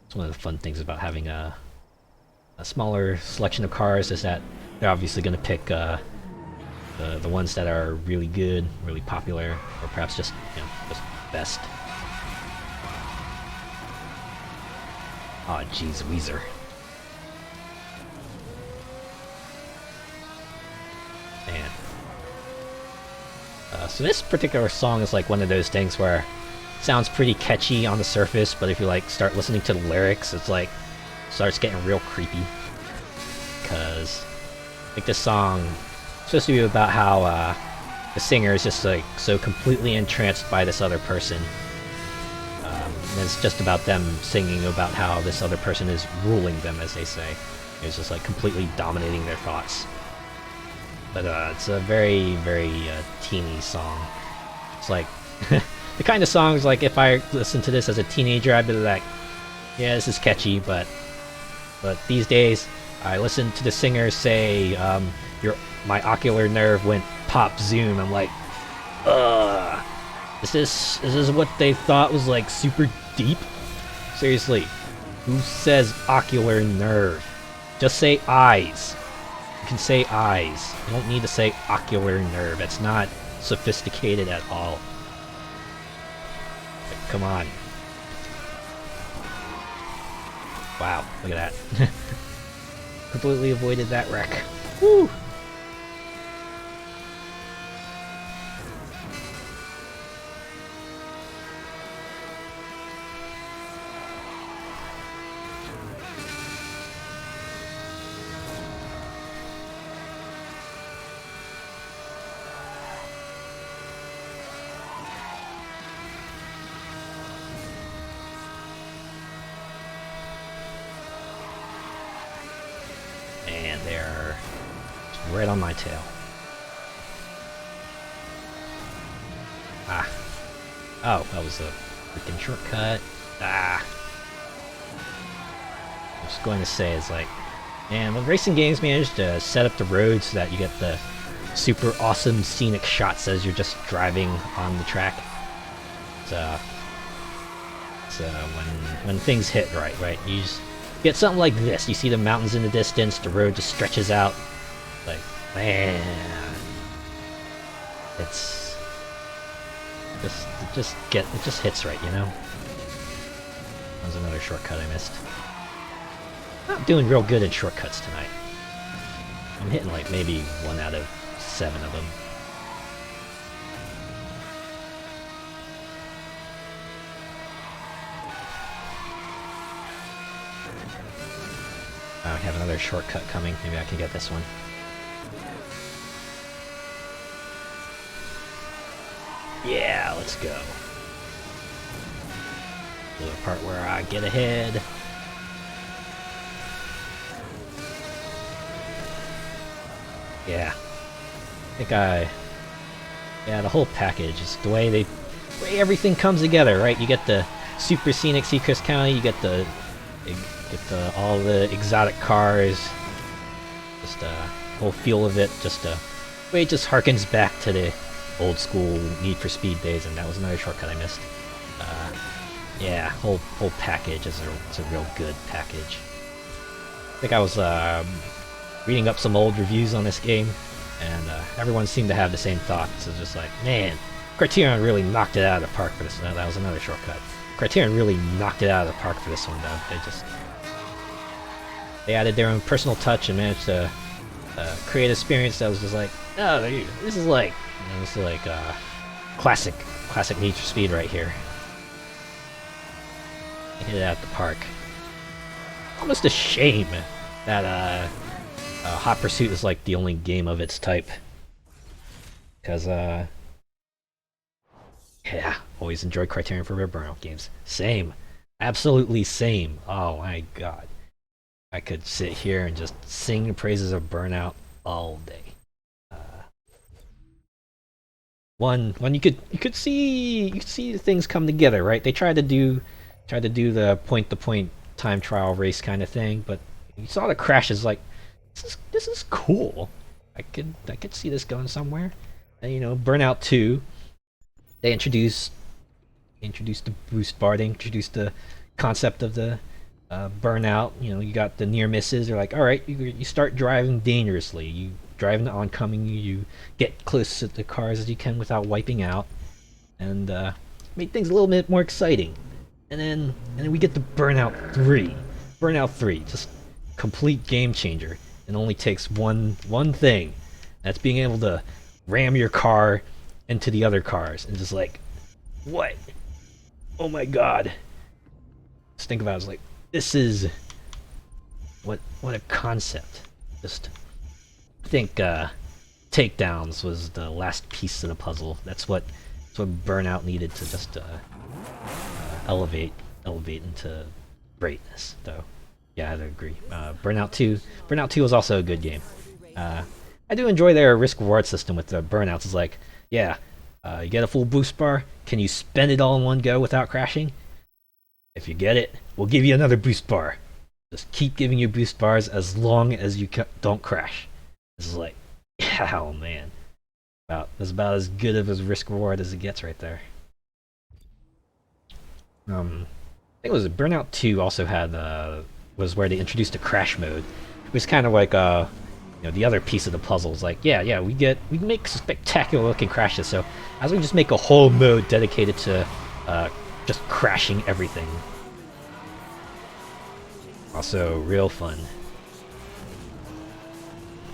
It's one of the fun things about having a smaller selection of cars is that they're obviously going to pick the ones that are really good, really popular, or perhaps just, you know, just best. Aw, oh, jeez, Weezer. Man. So this particular song is like one of those things where it sounds pretty catchy on the surface, but if you like start listening to the lyrics, it's like starts getting real creepy. Because I think this song is supposed to be about how the singer is just like so completely entranced by this other person. And it's just about them singing about how this other person is ruling them, as they say. It's just like completely dominating their thoughts. But it's a very, very teeny song. It's like the kind of songs like if I listened to this as a teenager, I'd be like, yeah, this is catchy, but these days I listen to the singer say, my ocular nerve went pop zoom. I'm like, ugh. Is this what they thought was like super deep? Seriously, who says ocular nerve? Just say eyes. You can say eyes. You don't need to say ocular nerve. It's not sophisticated at all. Like, come on. Wow, look at that. Completely avoided that wreck. Woo! And they're right on my tail. Ah. Oh, that was a freaking shortcut. Ah. I was going to say is like, man, when racing games manage to set up the road so that you get the super awesome scenic shots as you're just driving on the track. So when things hit right, you just get something like this. You see the mountains in the distance, the road just stretches out. Like, man, it just hits right, you know? That was another shortcut I missed. Not doing real good in shortcuts tonight. I'm hitting like maybe 1 out of 7 of them. I have another shortcut coming. Maybe I can get this one. Yeah, let's go. To the part where I get ahead. Yeah. Yeah, the whole package is the way everything comes together, right? You get the super scenic Seacrest County, you get all the exotic cars, just whole feel of it, just way it just harkens back to the old school Need for Speed days, and that was another shortcut I missed. Yeah, whole package is a real good package. I think I was reading up some old reviews on this game, and everyone seemed to have the same thoughts. It's just like, man, Criterion really knocked it out of the park for this. That was another shortcut. Criterion really knocked it out of the park for this one, though. They added their own personal touch and managed to create an experience that was just like, oh, this is like classic Need for Speed right here. They hit it out the park. Almost a shame that Hot Pursuit is like the only game of its type, because yeah, always enjoyed Criterion for Burnout games. Same, absolutely same. Oh my god, I could sit here and just sing the praises of Burnout all day. One you could see things come together, right? They tried to do the point-to-point time trial race kind of thing, but you saw the crashes. Like, this is cool. I could see this going somewhere. And, you know, Burnout 2, they introduced the boost bar. They introduced the concept of the burnout. You know, you got the near misses. They're like, all right, you start driving dangerously. You drive into oncoming. You get close to the cars as you can without wiping out, and made things a little bit more exciting. And then we get the Burnout 3. Burnout 3, just complete game changer. It only takes one thing. That's being able to ram your car into the other cars and just like, what? Oh my god. Just think about it, I was like, this is what a concept. Just I think takedowns was the last piece of the puzzle. That's what Burnout needed to just elevate into greatness. Though, yeah, I'd agree. Burnout 2 was also a good game. I do enjoy their risk reward system with the burnouts. It's like, yeah, you get a full boost bar. Can you spend it all in one go without crashing? If you get it, we'll give you another boost bar. Just keep giving you boost bars as long as you don't crash. This is like, oh man, that's about as good of a risk reward as it gets right there. I think it was Burnout 2 also had was where they introduced a crash mode. It was kind of like the other piece of the puzzle is like, yeah, we make spectacular looking crashes. So as we just make a whole mode dedicated to just crashing everything. Also, real fun.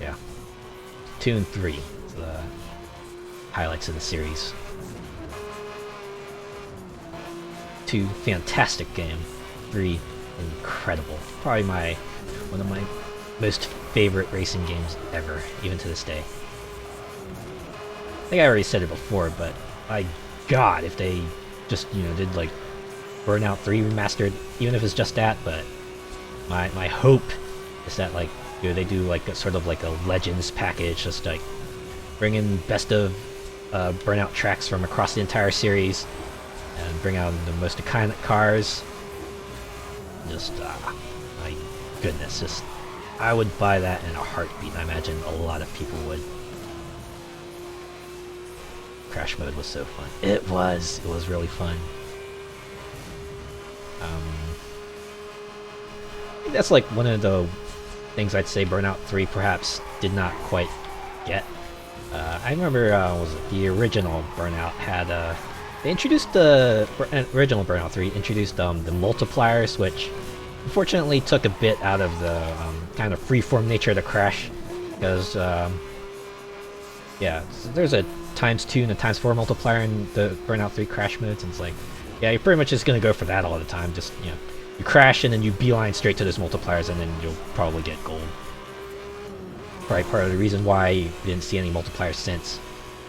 Yeah. 2 and 3, the highlights of the series. 2, fantastic game. 3, incredible. Probably one of my most favorite racing games ever, even to this day. I think I already said it before, but my god, if they just, did like Burnout 3 Remastered, even if it's just that, but my hope is that like, they do like a sort of like a Legends package, just like bring in best of Burnout tracks from across the entire series, and bring out the most iconic cars. Just, my goodness, just, I would buy that in a heartbeat. I imagine a lot of people would. Crash mode was so fun. It was really fun. I think that's like one of the things I'd say Burnout 3 perhaps did not quite get. I remember was it the original Burnout had they introduced the original Burnout 3 introduced the multipliers, which unfortunately took a bit out of the kind of freeform nature of the crash, because yeah, so there's a ×2 and a ×4 multiplier in the Burnout 3 crash modes, and it's like, yeah, you're pretty much just gonna go for that all the time. Just, you crash and then you beeline straight to those multipliers, and then you'll probably get gold. Probably part of the reason why you didn't see any multipliers since.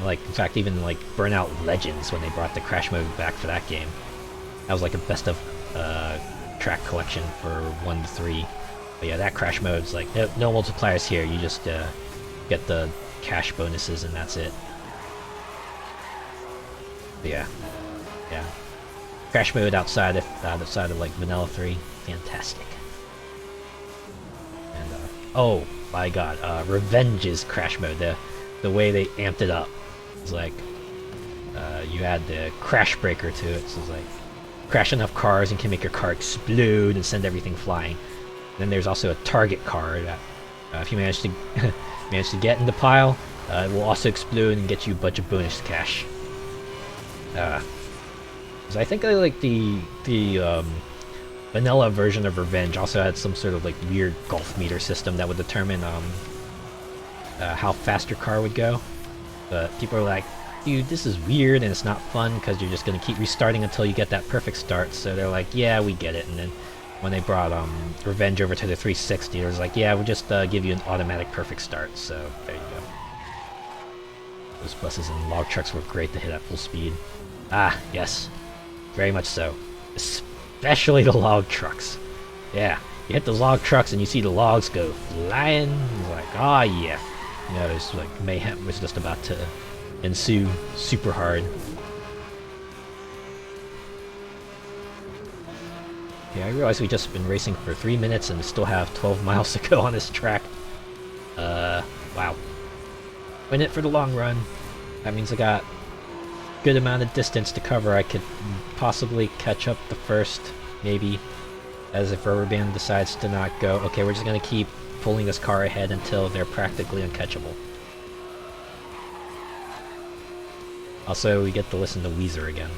Like, in fact, even like Burnout Legends, when they brought the crash mode back for that game, that was like a best of track collection for 1 to 3. But yeah, that crash mode's like, no multipliers here. You just get the cash bonuses and that's it. But yeah. Crash mode outside of like Vanilla 3, fantastic. And oh my god, Revenge's crash mode, the way they amped it up. It's like you add the crash breaker to it, so it's like crash enough cars and can make your car explode and send everything flying. And then there's also a target car that if you manage to get in the pile, it will also explode and get you a bunch of bonus cash. So I think like the vanilla version of Revenge also had some sort of like weird golf meter system that would determine how fast your car would go. But people are like, dude, this is weird and it's not fun because you're just gonna keep restarting until you get that perfect start. So they're like, yeah, we get it. And then when they brought Revenge over to the 360, it was like, yeah, we'll just give you an automatic perfect start. So there you go. Those buses and log trucks were great to hit at full speed. Ah, yes. Very much so. Especially the log trucks. Yeah, you hit the log trucks and you see the logs go flying. It's like, oh yeah. It's like mayhem was just about to ensue super hard. Yeah, I realize we've just been racing for 3 minutes and still have 12 miles to go on this track. Wow. In it for the long run. That means I got good amount of distance to cover. I could possibly catch up the first, maybe, as if Rubber Band decides to not go. Okay, we're just gonna keep pulling this car ahead until they're practically uncatchable. Also, we get to listen to Weezer again.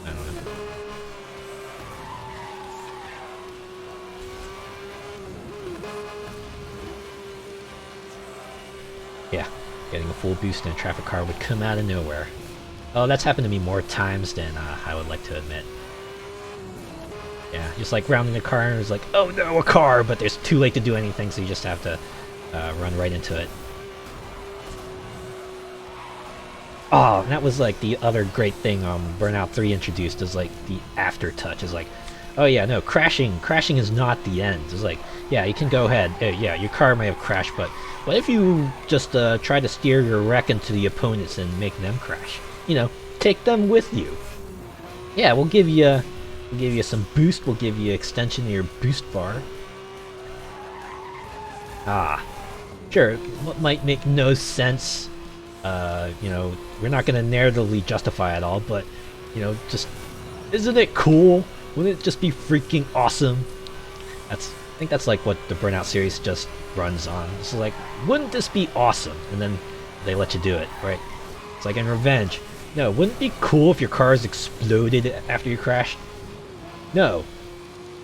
I don't know. Yeah, getting a full boost in a traffic car would come out of nowhere. Oh, that's happened to me more times than I would like to admit. Yeah, just like rounding the car and it's like, oh no, a car, but there's too late to do anything, so you just have to run right into it. Oh, and that was like the other great thing Burnout 3 introduced is like the aftertouch. Is like, oh yeah, no, crashing is not the end. It's like, yeah, you can go ahead. Yeah, your car may have crashed, but what if you just try to steer your wreck into the opponents and make them crash? You know, take them with you. Yeah, we'll give you some boost. We'll give you extension to your boost bar. Ah, sure. What might make no sense. You know, we're not gonna narratively justify it all, but you know, just isn't it cool? Wouldn't it just be freaking awesome? I think that's like what the Burnout series just runs on. It's like, wouldn't this be awesome? And then they let you do it, right? It's like in Revenge. No, wouldn't it be cool if your cars exploded after you crashed? No.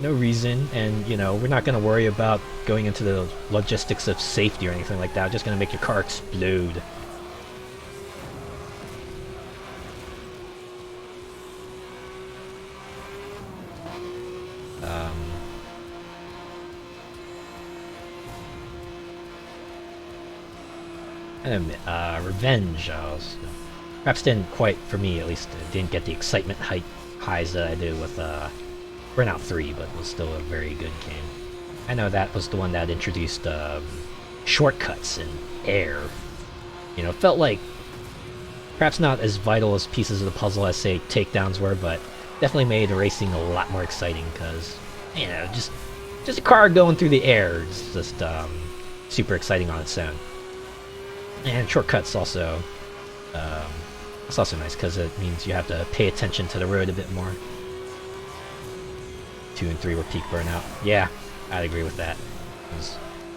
No reason, and you know, we're not gonna worry about going into the logistics of safety or anything like that. We're just gonna make your car explode. Revenge, perhaps didn't quite, for me at least, didn't get the excitement highs that I did with Burnout 3, but was still a very good game. I know that was the one that introduced shortcuts and air. You know, it felt like perhaps not as vital as pieces of the puzzle as, say, takedowns were, but definitely made racing a lot more exciting because, you know, just a car going through the air is just super exciting on its own. And shortcuts also, it's also nice because it means you have to pay attention to the road a bit more. 2 and 3 were peak Burnout. Yeah, I'd agree with that.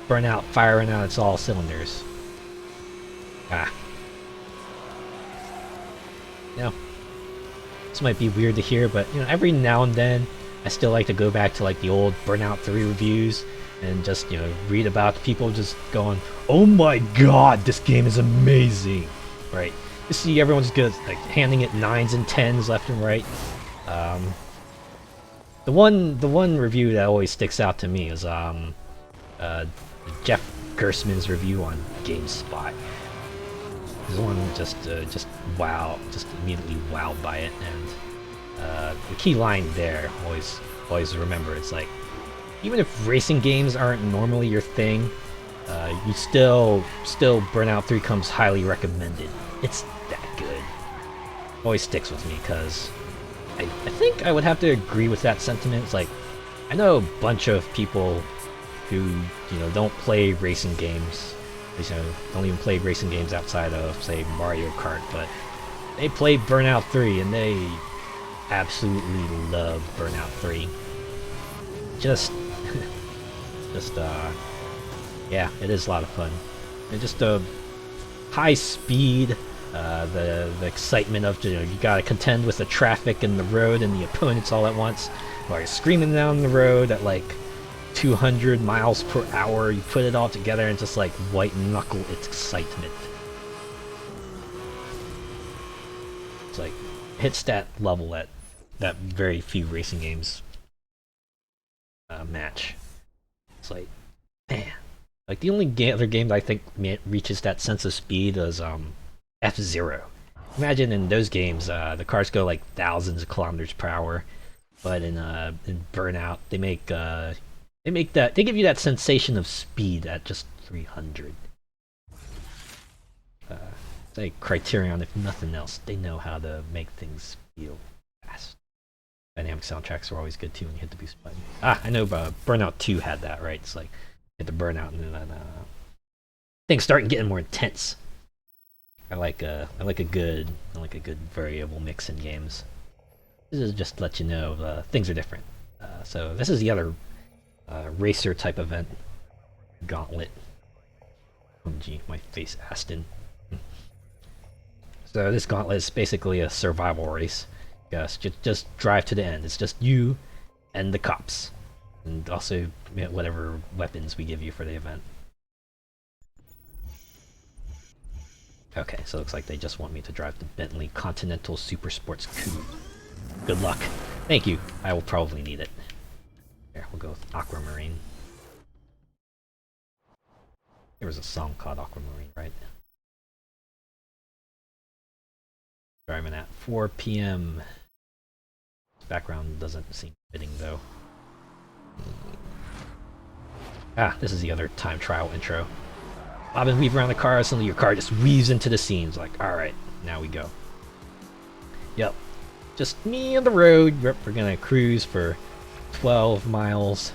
Burnout firing out its all cylinders. Ah. You know, this might be weird to hear, but you know, every now and then I still like to go back to like the old Burnout 3 reviews and just, you know, read about people just going, oh my god, this game is amazing, right? You see everyone's good, like handing it 9s and 10s left and right. The one review that always sticks out to me is Jeff Gersman's review on GameSpot. This one just immediately wowed by it, and the key line there, always remember, it's like, even if racing games aren't normally your thing, you still Burnout 3 comes highly recommended. It's that good. Always sticks with me because I think I would have to agree with that sentiment. It's like, I know a bunch of people who, you know, don't play racing games. You know, don't even play racing games outside of, say, Mario Kart, but they play Burnout 3 and they absolutely love Burnout 3. Yeah, it is a lot of fun. And just the high speed, the excitement of, you know, you gotta contend with the traffic and the road and the opponents all at once, while you're screaming down the road at like 200 miles per hour. You put it all together and just like white knuckle its excitement. It's like hits that level that very few racing games match. It's like, man, like the only other game that I think reaches that sense of speed is F-Zero. Imagine in those games, the cars go like thousands of kilometers per hour, but in Burnout, they give you that sensation of speed at just 300. It's like Criterion, if nothing else, they know how to make things feel fast. Dynamic soundtracks are always good too when you hit the boost button. Ah, I know Burnout 2 had that, right? It's like, hit the Burnout and then things start getting more intense. I like a good variable mix in games. This is just to let you know things are different. So this is the other racer type event, Gauntlet. Oh gee, my face, Aston. So this Gauntlet is basically a survival race. Just drive to the end. It's just you and the cops, and also whatever weapons we give you for the event. Okay, so it looks like they just want me to drive the Bentley Continental Super Sports Coupe. Good luck. Thank you. I will probably need it. Here, we'll go with Aquamarine. There was a song called Aquamarine, right? Driving at 4 p.m. Background doesn't seem fitting though. Ah, this is the other time trial intro. Bob and weave around the car, suddenly your car just weaves into the scenes. Like, alright, now we go. Yep. Just me on the road. We're gonna cruise for 12 miles.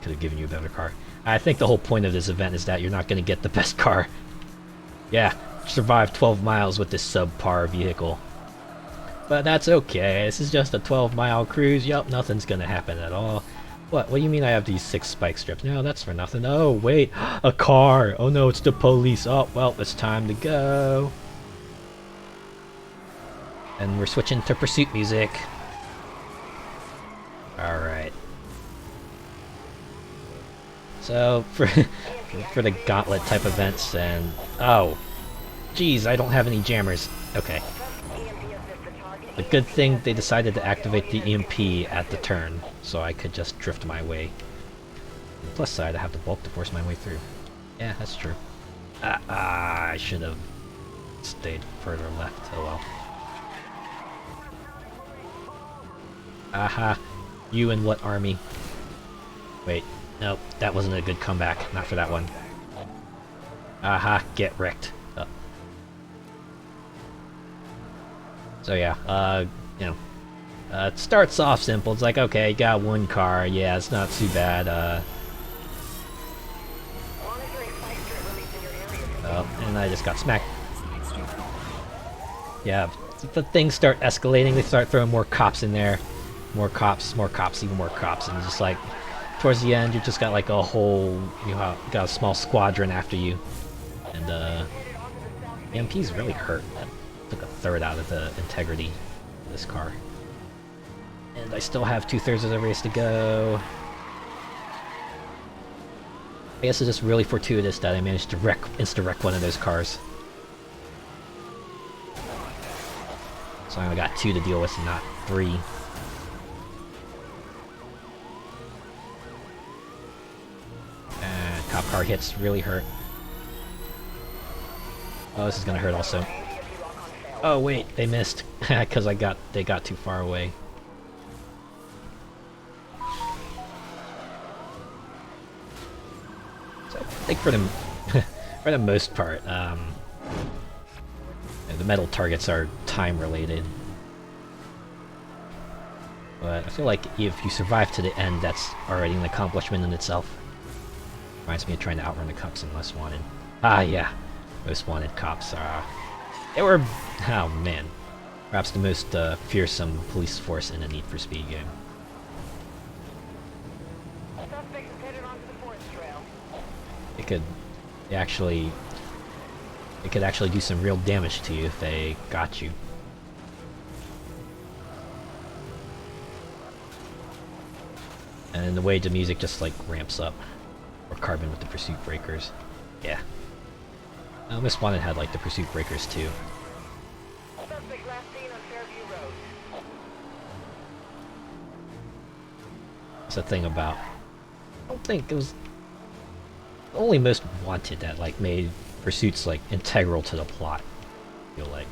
Could have given you a better car. I think the whole point of this event is that you're not gonna get the best car. Yeah, survive 12 miles with this subpar vehicle. But that's okay. This is just a 12-mile cruise. Yup, nothing's gonna happen at all. What do you mean I have these 6 spike strips? No, that's for nothing. Oh, wait. A car! Oh no, it's the police. Oh, well, it's time to go. And we're switching to Pursuit music. Alright. So, for the gauntlet type events and... Oh! Geez, I don't have any jammers. Okay. The good thing they decided to activate the EMP at the turn, so I could just drift my way. On the plus side, I have the bulk to force my way through. Yeah, that's true. I should have stayed further left. Oh well. Aha! You and what army? Wait, nope, that wasn't a good comeback. Not for that one. Aha! Get wrecked. So yeah, you know, it starts off simple. It's like, okay, you got one car. Yeah, it's not too bad. Oh, and I just got smacked. Yeah, the things start escalating. They start throwing more cops in there. More cops, even more cops. And just like, towards the end, you just got like a whole, got a small squadron after you. And, EMP's really hurt. That took a third out of the integrity of this car. And I still have 2/3 of the race to go. I guess it's just really fortuitous that I managed to insta-wreck one of those cars. So I only got 2 to deal with and not 3. And cop car hits really hurt. Oh, this is gonna hurt also. Oh wait, they missed because they got too far away. So I think for the most part, the metal targets are time related. But I feel like if you survive to the end, that's already an accomplishment in itself. Reminds me of trying to outrun the cops in Most Wanted. Ah yeah, Most Wanted cops. They were, oh man, perhaps the most fearsome police force in a Need for Speed game. They could actually do some real damage to you if they got you. And the way the music just like ramps up, or Carbon with the Pursuit Breakers. Yeah. Most Wanted had like the Pursuit Breakers too. That's the thing about... I don't think it was only Most Wanted that like made pursuits like integral to the plot. I feel like.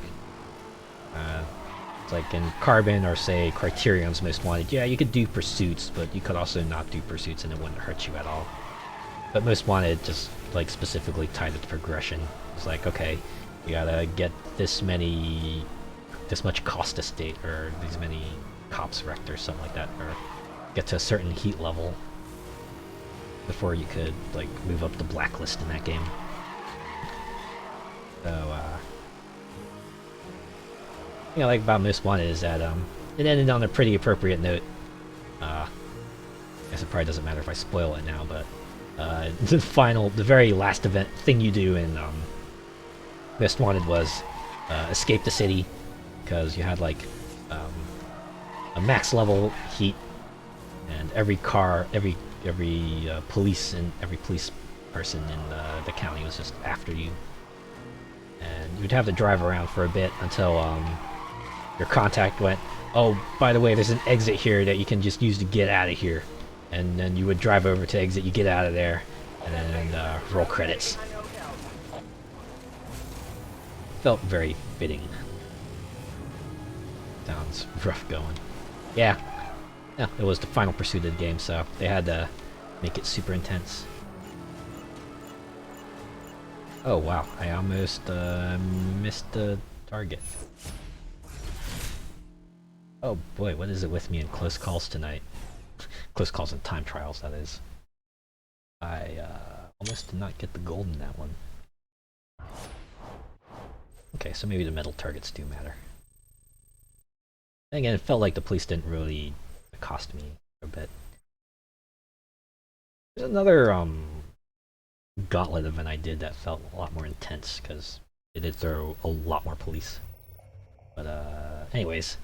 It's like in Carbon or say Criterion's Most Wanted, yeah, you could do pursuits, but you could also not do pursuits and it wouldn't hurt you at all. But Most Wanted just like specifically tied it to progression. It's like, okay, you gotta get this much cost estate, or these many cops wrecked or something like that, or get to a certain heat level before you could like move up the blacklist in that game. So thing I like about Most Wanted is that it ended on a pretty appropriate note. I guess it probably doesn't matter if I spoil it now, but the very last event thing you do in Most Wanted was escape the city, because you had like a max level heat, and every car, every police and every police person in the county was just after you, and you'd have to drive around for a bit until your contact went, oh, by the way, there's an exit here that you can just use to get out of here. And then you would drive over to exit, you get out of there, and then roll credits. Felt very fitting. Sounds rough going. Yeah. Yeah, it was the final pursuit of the game, so they had to make it super intense. Oh wow, I almost missed the target. Oh boy, what is it with me in close calls tonight? Close calls and time trials, that is. I almost did not get the gold in that one. Okay, so maybe the metal targets do matter. And again, it felt like the police didn't really accost me a bit. There's another gauntlet event I did that felt a lot more intense because it did throw a lot more police. But anyways,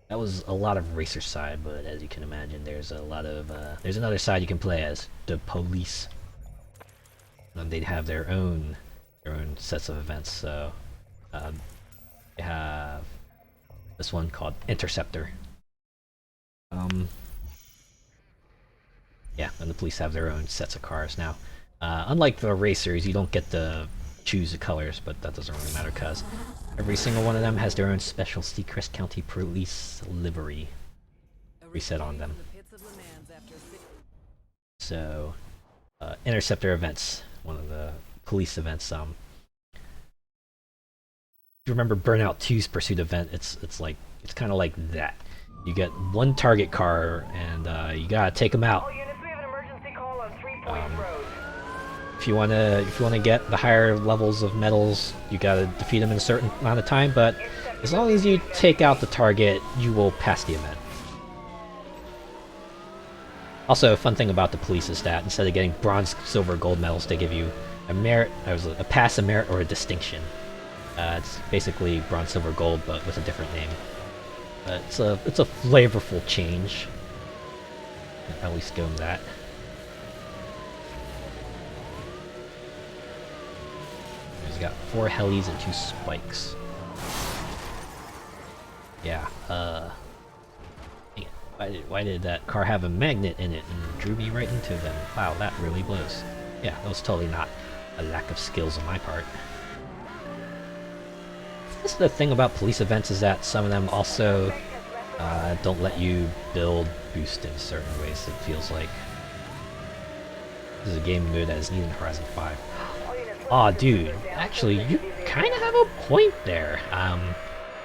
that was a lot of racer side, but as you can imagine, there's a lot of there's another side you can play as the police. And they'd have their own sets of events. So they have this one called Interceptor. Yeah, and the police have their own sets of cars now. Unlike the racers, you don't get to choose the colors, but that doesn't really matter because every single one of them has their own special Seacrest County police livery reset on them. So, Interceptor events, one of the police events. If you remember Burnout 2's Pursuit event, it's kind of like that. You get one target car, and you gotta take them out. If you wanna get the higher levels of medals, you gotta defeat them in a certain amount of time. But as long as you take out the target, you will pass the event. Also, a fun thing about the police is that instead of getting bronze, silver, gold medals, they give you a merit, a pass, a merit, or a distinction. It's basically bronze, silver, gold, but with a different name. It's a flavorful change. At least give them that. He's got 4 helis and 2 spikes. Yeah. Why did that car have a magnet in it and drew me right into them? Wow, that really blows. Yeah, that was totally not a lack of skills on my part. This is the thing about police events is that some of them also don't let you build boost in certain ways. It feels like this is a game mode that is needed in Horizon 5. Aw, dude, actually, you kind of have a point there.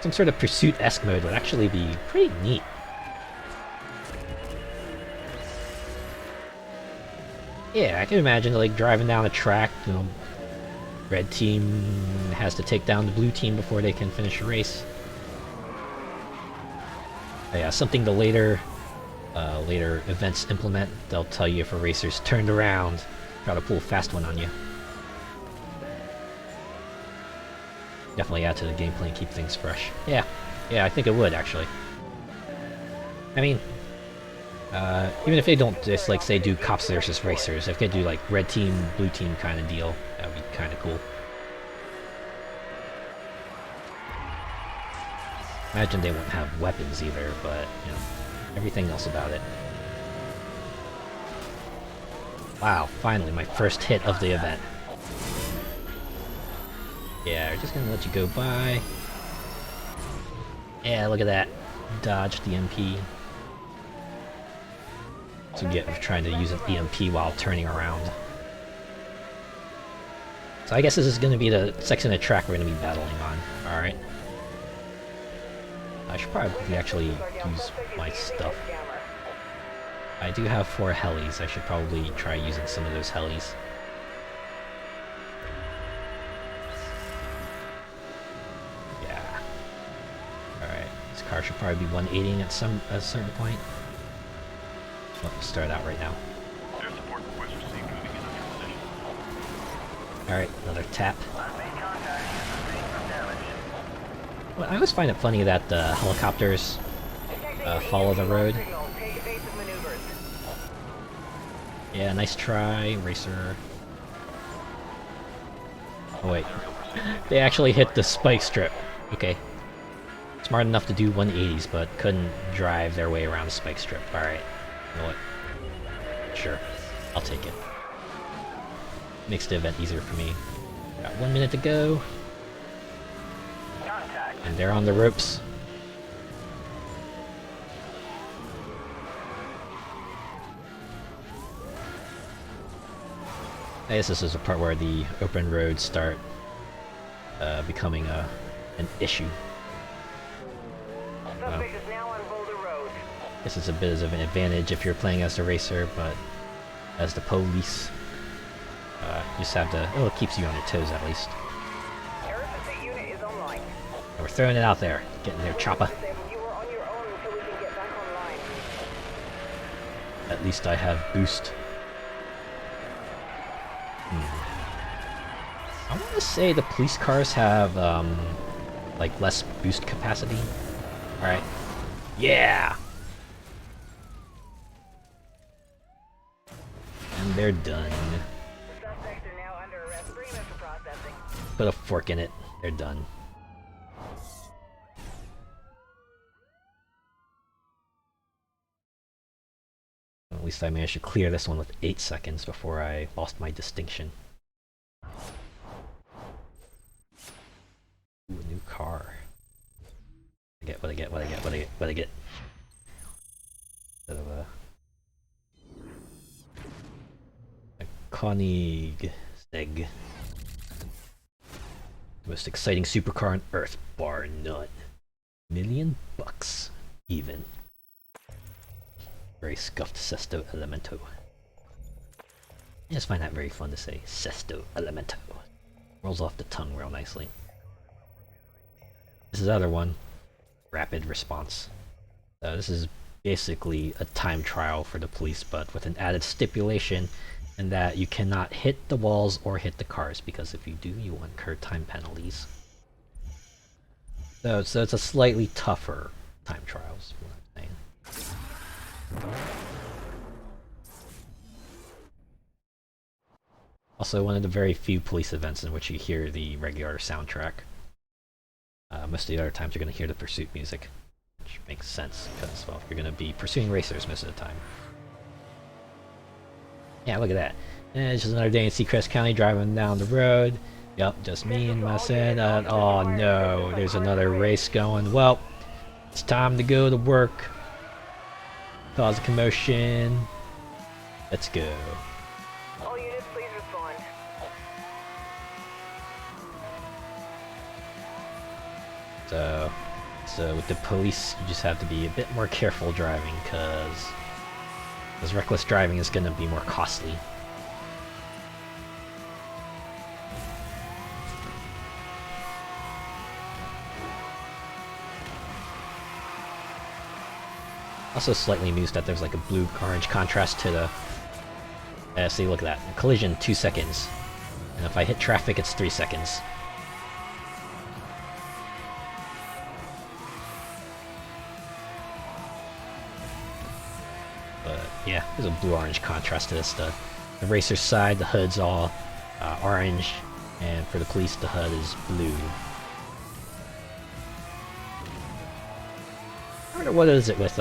Some sort of Pursuit-esque mode would actually be pretty neat. Yeah, I can imagine like driving down a track, you know, red team has to take down the blue team before they can finish a race. But yeah, something the later events implement. They'll tell you if a racer's turned around, try to pull a fast one on you. Definitely add to the gameplay and keep things fresh. Yeah, I think it would actually. I mean, even if they don't just like say do cops versus racers, if they do like red team, blue team kind of deal, that would be kind of cool. Imagine they won't have weapons either, but you know, everything else about it. Wow, finally my first hit of the event. Yeah, we're just gonna let you go by. Yeah, look at that. Dodge the MP. So you get trying to use an EMP while turning around. So I guess this is going to be the section of the track we're going to be battling on. Alright. I should probably actually use my stuff. I do have 4 helis. I should probably try using some of those helis. Yeah. Alright. This car should probably be 180ing at a certain point. Well, we'll start out right now. Alright, another tap. Well, I always find it funny that the helicopters follow the road. Yeah, nice try, racer. Oh wait, they actually hit the spike strip. Okay. Smart enough to do 180s, but couldn't drive their way around the spike strip. Alright. You know what? Sure. I'll take it. Makes the event easier for me. Got 1 minute to go. And they're on the ropes. I guess this is the part where the open roads start becoming an issue. Suspect is now on Boulder Road. This is a bit of an advantage if you're playing as the racer, but as the police, you just have to. Oh, it keeps you on your toes at least. Air assistant unit is online. And we're throwing it out there, getting there, chopper. You were on your own until we can get back online. At least I have boost. I want to say the police cars have like less boost capacity. All right, yeah. And they're done. The suspects are now under arrest. Bring them for processing. Put a fork in it. They're done. At least I managed to clear this one with 8 seconds before I lost my distinction. Ooh, a new car. What I get. Bit of a Koenigsegg. Most exciting supercar on Earth, bar none. $1,000,000 even. Very scuffed Sesto Elemento. I just find that very fun to say. Sesto Elemento. Rolls off the tongue real nicely. This is the other one. Rapid response. This is basically a time trial for the police, but with an added stipulation in that you cannot hit the walls or hit the cars, because if you do, you will incur time penalties. So it's a slightly tougher time trial, is what I'm saying. Also, one of the very few police events in which you hear the regular soundtrack. Most of the other times you're going to hear the pursuit music, which makes sense, because, well, you're going to be pursuing racers most of the time. Yeah, look at that. And it's just another day in Seacrest County driving down the road. Yup, just me and my son. Oh no, there's another race going. Well, it's time to go to work. Cause a commotion. Let's go. All units, please respond. So with the police, you just have to be a bit more careful driving, because reckless driving is going to be more costly. Also slightly amused that there's like a blue-orange contrast to the... see, look at that. Collision, 2 seconds. And if I hit traffic, it's 3 seconds. But yeah, there's a blue-orange contrast to this. The racer's side, the hood's all orange, and for the police, the HUD is blue. I wonder what is it with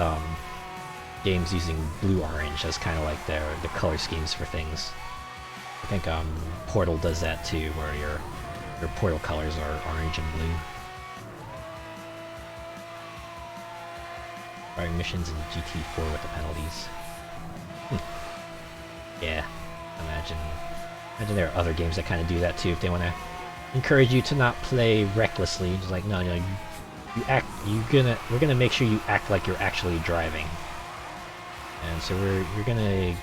games using blue-orange as kind of like the color schemes for things. I think Portal does that too, where your Portal colors are orange and blue. Driving missions in GT4 with the penalties. Yeah, imagine there are other games that kind of do that too. If they want to encourage you to not play recklessly, just like no, we're gonna make sure you act like you're actually driving. And so we're gonna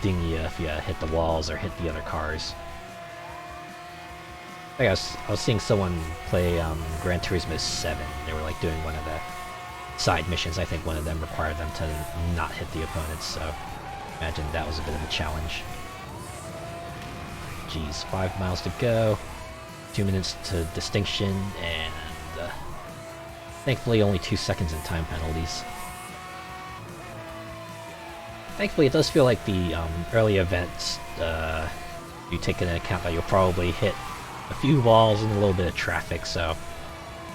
ding you if you hit the walls or hit the other cars. I was seeing someone play Gran Turismo 7. They were like doing one of the side missions. I think one of them required them to not hit the opponents, so imagine that was a bit of a challenge. Geez, 5 miles to go, 2 minutes to distinction, and thankfully only 2 seconds in time penalties. Thankfully, it does feel like the early events, you take into account that you'll probably hit a few walls and a little bit of traffic, so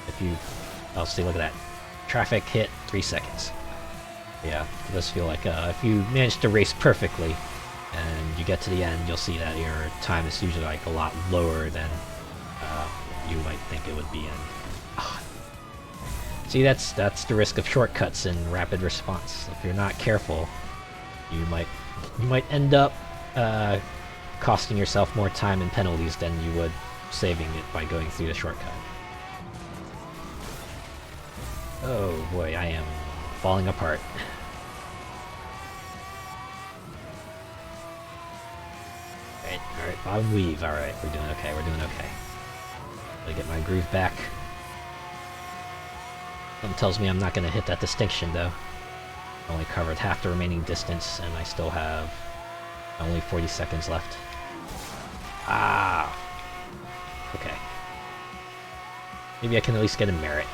if you Oh, see, look at that. Traffic hit 3 seconds. Yeah, it does feel like if you manage to race perfectly and you get to the end, you'll see that your time is usually like a lot lower than you might think it would be. See, that's the risk of shortcuts in rapid response. If you're not careful, you might end up costing yourself more time and penalties than you would saving it by going through the shortcut. Oh boy, I am falling apart. Alright, bottom weave. Alright, we're doing okay, we're doing okay. Gotta get my groove back. Something tells me I'm not gonna hit that distinction though. I only covered half the remaining distance and I still have only 40 seconds left. Ah! Okay. Maybe I can at least get a merit.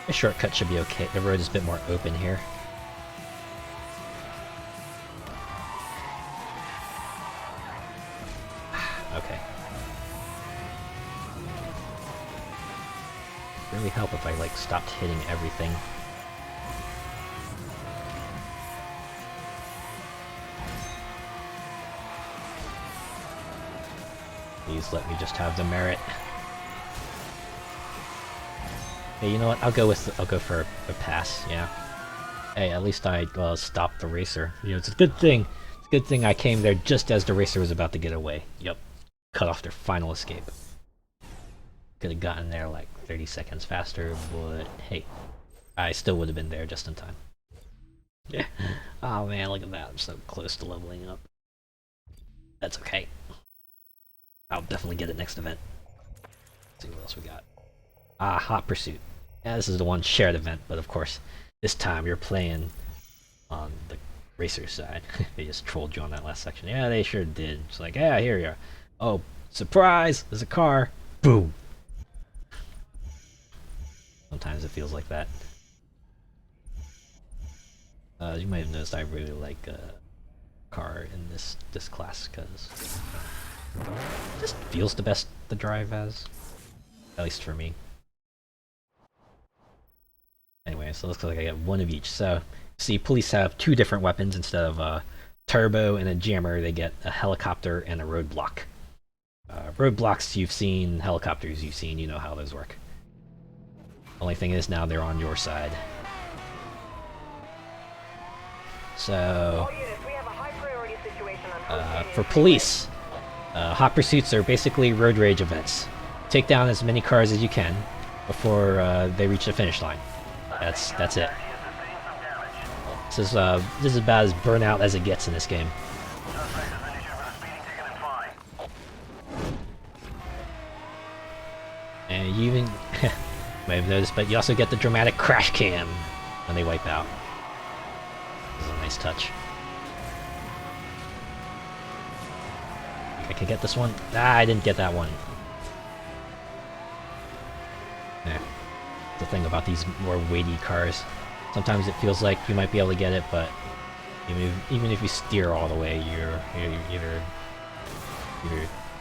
A shortcut should be okay. The road is a bit more open here. Okay. Really help if I like stopped hitting everything. Please let me just have the merit. Hey, you know what? I'll go for a pass. Yeah. Hey, at least I stopped the racer. You know, it's a good thing. It's a good thing I came there just as the racer was about to get away. Yep. Cut off their final escape. Could have gotten there like 30 seconds faster, but hey, I still would have been there just in time. Yeah. Oh man, look at that. I'm so close to leveling up. That's okay. I'll definitely get it next event. Let's see what else we got. Ah, Hot Pursuit. Yeah, this is the one shared event, but of course, this time you're playing on the racer side. They just trolled you on that last section. Yeah, they sure did. It's like, yeah, here you are. Oh, surprise! There's a car. Boom! Sometimes it feels like that. You might have noticed I really like car in this class because it just feels the best to drive as, at least for me. Anyway, so it looks like I get one of each. So, see, police have two different weapons instead of a turbo and a jammer. They get a helicopter and a roadblock. Roadblocks you've seen, helicopters you've seen. You know how those work. Only thing is now they're on your side. So, for police, hot pursuits are basically road rage events. Take down as many cars as you can before they reach the finish line. That's it. This is about as burnout as it gets in this game. And you even might have noticed, but you also get the dramatic crash cam when they wipe out. This is a nice touch. I can get this one. Ah, I didn't get that one. Yeah. The thing about these more weighty cars. Sometimes it feels like you might be able to get it, but even if you steer all the way, you're either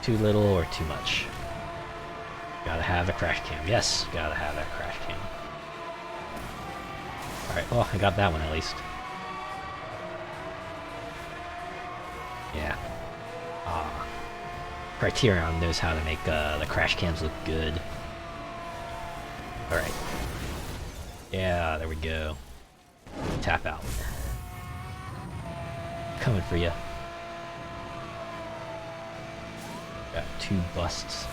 too little or too much. Gotta have a crash cam. Yes, gotta have that crash cam. Alright, well, I got that one at least. Yeah. Criterion knows how to make the crash cams look good. Alright. Yeah, there we go. Tap out. Coming for you. Got 2 busts.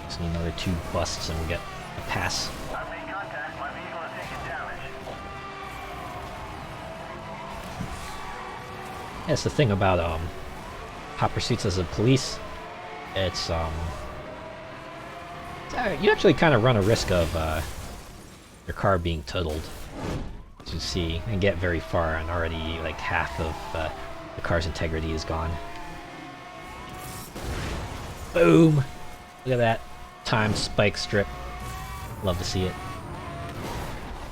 Just need another 2 busts and we'll get a pass. I've made contact. My vehicle has taken damage. That's the thing about hot pursuits as a police. It's you actually kind of run a risk of your car being totaled, as you see, and get very far, and already like half of the car's integrity is gone. Boom! Look at that time spike strip. Love to see it.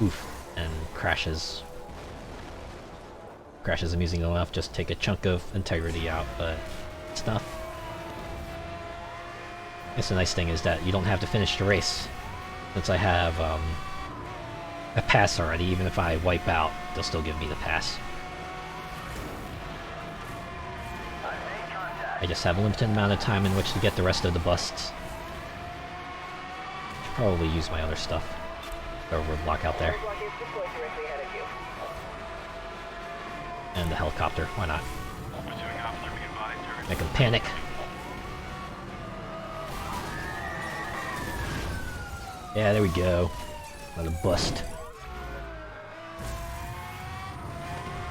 Oof! And crashes. Crashes amusing enough. Just take a chunk of integrity out, but it's enough. guess the nice thing is that you don't have to finish the race. Since I have a pass already, even if I wipe out, they'll still give me the pass. I just have a limited amount of time in which to get the rest of the busts. Should probably use my other stuff. Throw a roadblock out there. Roadblock is deployed directly ahead of you. And the helicopter, why not? Pursuing officer, be advised, Make them panic. Yeah, there we go. Another bust.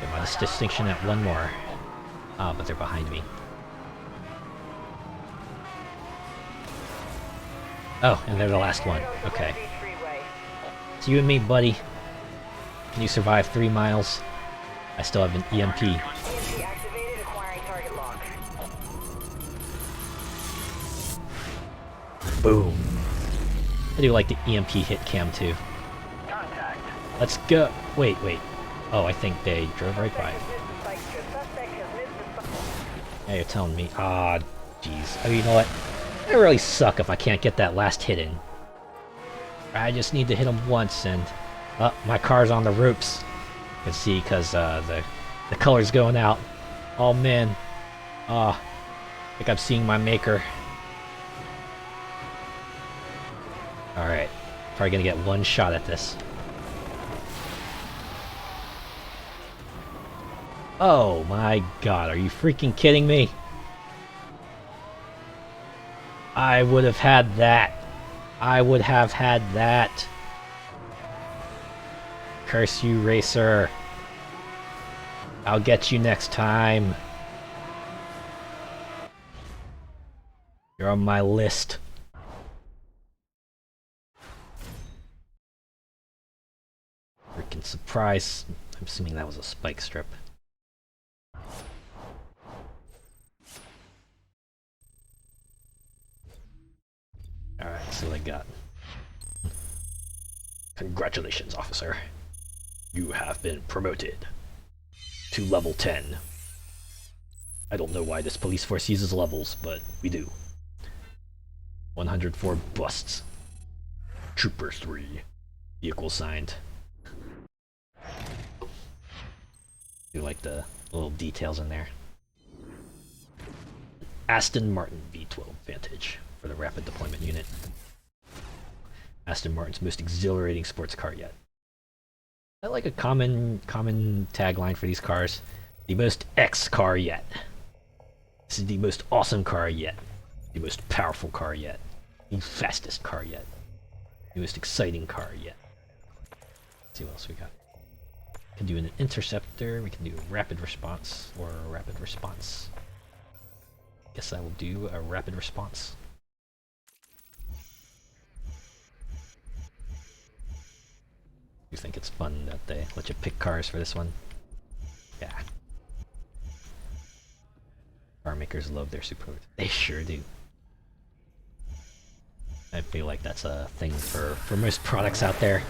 Get my distinction at one more. Ah, but they're behind me. Oh, and they're the last one. Okay. Beach Freeway. It's you and me, buddy. Can you survive 3 miles? I still have an EMP. EMP activated, acquiring target lock. Boom. I do like the EMP hit cam too. Contact. Let's go. Wait. Oh, I think they drove right by it. Missed the spike strip. Suspect has missed the spike. Yeah, you're telling me. Ah, jeez. I mean, you know what? I really suck if I can't get that last hit in. I just need to hit him once, and my car's on the ropes. You can see because the color's going out. Oh man. I think I'm seeing my maker. All right, probably gonna get one shot at this. Oh my god, are you freaking kidding me? I would have had that. I would have had that. Curse you, racer. I'll get you next time. You're on my list. Freaking surprise. I'm assuming that was a spike strip. Alright, so I got. Congratulations, officer. You have been promoted to level 10. I don't know why this police force uses levels, but we do. 104 busts. Trooper 3. Vehicle signed. Do like the little details in there. Aston Martin V12 Vantage for the rapid deployment unit. Aston Martin's most exhilarating sports car yet. I like a common tagline for these cars. The most X car yet. This is the most awesome car yet. The most powerful car yet. The fastest car yet. The most exciting car yet. Let's see what else we got. We can do an interceptor, we can do a rapid response, or a rapid response. Guess I will do a rapid response. You think it's fun that they let you pick cars for this one? Yeah. Car makers love their super. They sure do. I feel like that's a thing for most products out there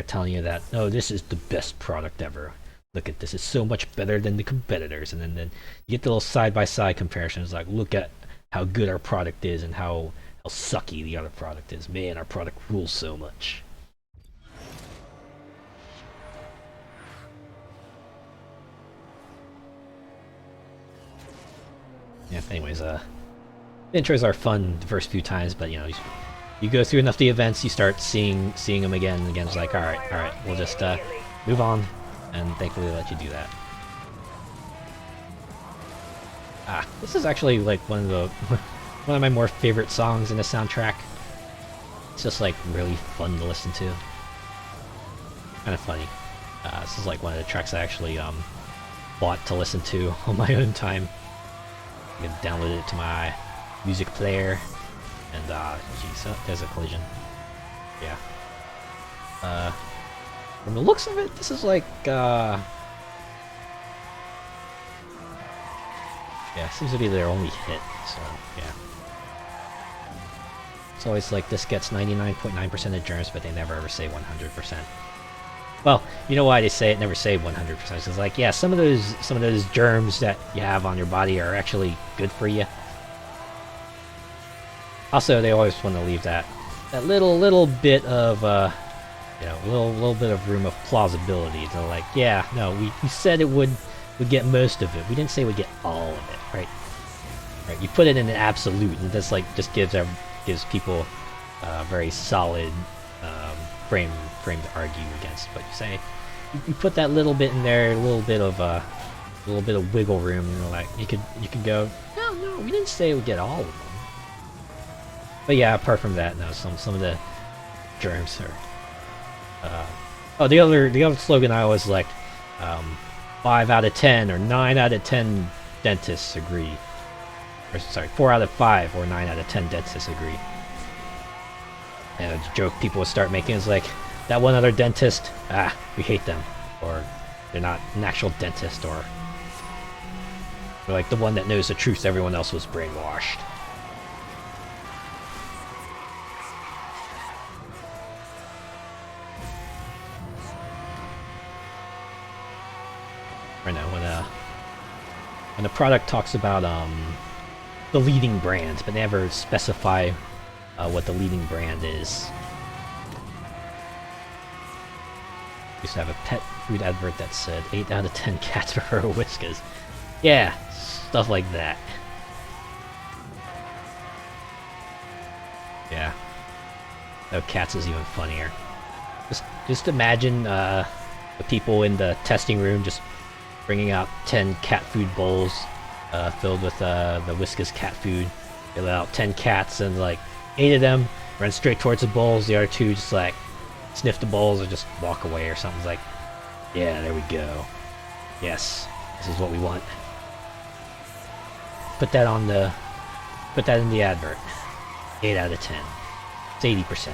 telling you that, no, this is the best product ever. Look at this, it's so much better than the competitors. And then you get the little side-by-side comparisons, like, look at how good our product is and how sucky the other product is. Man, our product rules so much. Yeah, anyways, intros are fun the first few times, but you know, you go through enough of the events, you start seeing them again and again. It's like, alright, we'll just move on, and thankfully they let you do that. This is actually like one of my more favorite songs in the soundtrack. It's just like really fun to listen to. Kind of funny. This is like one of the tracks I actually bought to listen to on my own time. I downloaded it to my music player, and geez, there's a collision. Yeah. From the looks of it, this is like yeah, seems to be their only hit. So yeah. It's always like this gets 99.9% of germs, but they never ever say 100%. Well, you know why they say it never say 100%? It's like, yeah, some of those germs that you have on your body are actually good for you. Also, they always want to leave that little bit of you know, little bit of room of plausibility. They're like, yeah, no, we said it would get most of it. We didn't say we'd get all of it, right? Right. You put it in an absolute, and this like just gives people a very solid frame to argue against. But you say you put that little bit in there, a little bit of wiggle room, and like you could go, no, we didn't say we get all of them. But yeah, apart from that, no, some of the germs are. Oh, the other slogan I always liked, 5 out of 10 or 9 out of 10 dentists agree. Or sorry, 4 out of 5 or 9 out of 10 dentists agree. And a joke people would start making is like, that one other dentist, we hate them, or they're not an actual dentist, or they're like the one that knows the truth. Everyone else was brainwashed. Right now, when a product talks about the leading brand, but never specify what the leading brand is. Used to have a pet food advert that said 8 out of 10 cats prefer Whiskas. Yeah, stuff like that. Yeah. No, cats is even funnier. Just imagine the people in the testing room just bringing out 10 cat food bowls filled with the Whiskas cat food. They let out 10 cats, and like 8 of them run straight towards the bowls. The other 2 just like sniff the bowls or just walk away or something. Like, yeah, there we go. Yes, this is what we want. Put that in the advert. 8 out of 10. It's 80%.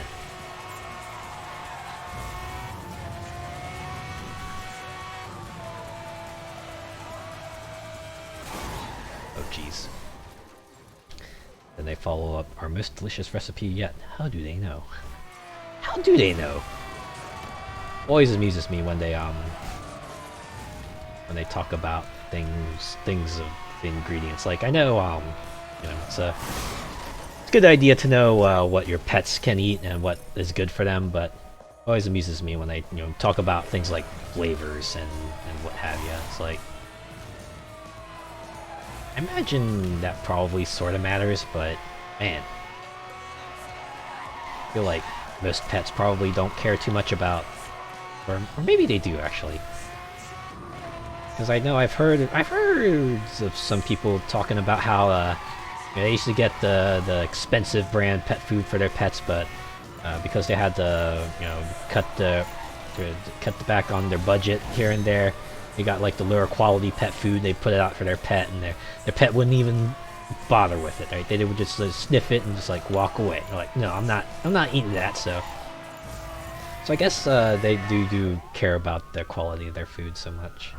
Oh jeez. Then they follow up, our most delicious recipe yet. How do they know? How do they know? Always amuses me when they talk about things of the ingredients. Like, I know you know, it's a good idea to know what your pets can eat and what is good for them, but it always amuses me when they, you know, talk about things like flavors and what have you. It's like, I imagine that probably sort of matters, but man, I feel like most pets probably don't care too much about, or maybe they do actually. Because I know I've heard of some people talking about how you know, they used to get the expensive brand pet food for their pets, but because they had to, you know, cut back on their budget here and there, they got like the lower quality pet food. They put it out for their pet, and their pet wouldn't even bother with it. Right? They would just sniff it and just like walk away. They're like, no, I'm not eating that. So I guess they do care about the quality of their food so much.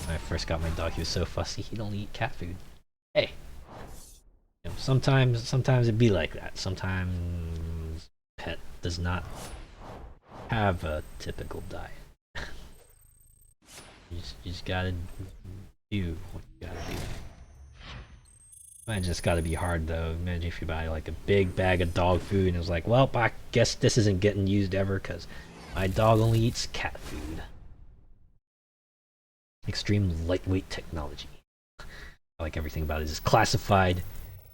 When I first got my dog, he was so fussy. He'd only eat cat food. Hey, you know, sometimes it'd be like that. Sometimes pet does not have a typical diet. You just gotta do what you gotta do. Imagine it's gotta be hard though. Imagine if you buy like a big bag of dog food and it was like, well, I guess this isn't getting used ever because my dog only eats cat food. Extreme lightweight technology. I like everything about it is classified.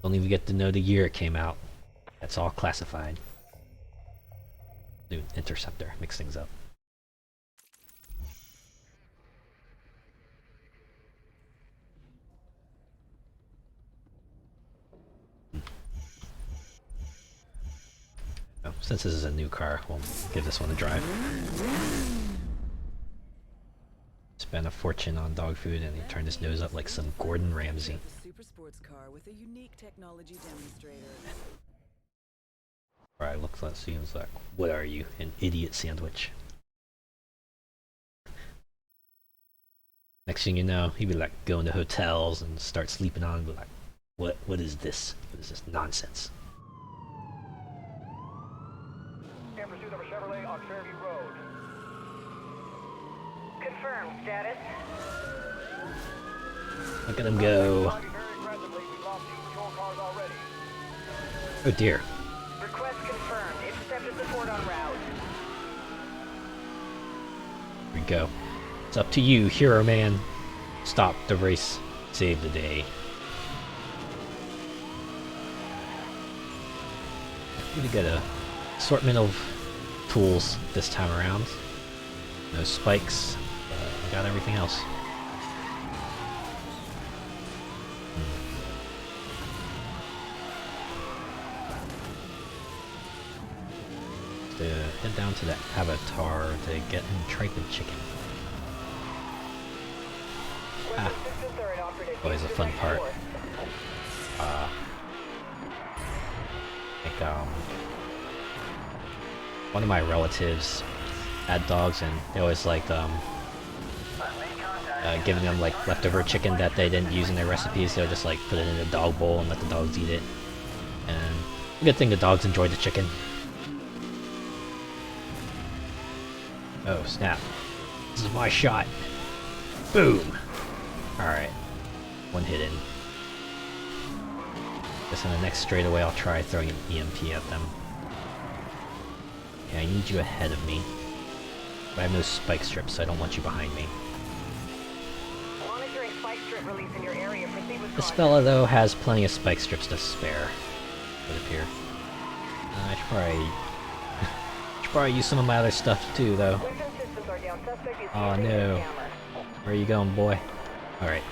Don't even get to know the year it came out. That's all classified. Dude, Interceptor. Mix things up. Oh, since this is a new car, we'll give this one a drive. Spent a fortune on dog food and he turned his nose up like some Gordon Ramsay. Super sports car with a unique technology demonstrator. Alright, looks like seems like, what are you, an idiot sandwich? Next thing you know, he'd be like going to hotels and start sleeping on and be like, what is this? What is this nonsense? In pursuit of a Chevrolet on Fairview Road. Confirmed status. Look at him go. Very aggressively. We've lost 2 patrol cars already. Oh dear. Request confirmed. Interceptor support en route. Here we go. It's up to you, hero man. Stop the race. Save the day. We get a assortment of tools this time around. No spikes. We got everything else. To head down to the avatar to get him tripe and chicken. Ah, always a fun part. I think one of my relatives had dogs, and they always liked giving them like leftover chicken that they didn't use in their recipes. They would just like put it in a dog bowl and let the dogs eat it. And a good thing the dogs enjoyed the chicken. Oh snap! This is my shot. Boom. All right, one hit in. Guess on the next straightaway I'll try throwing an EMP at them. Okay, I need you ahead of me. But I have no spike strips, so I don't want you behind me. Monitoring spike strip release in your area. Proceed with This caution. fella, though, has plenty of spike strips to spare, it would appear. I should probably use some of my other stuff too, though. Weapon systems are down. Suspect is Oh using no. his camera. Where are you going, boy? Alright.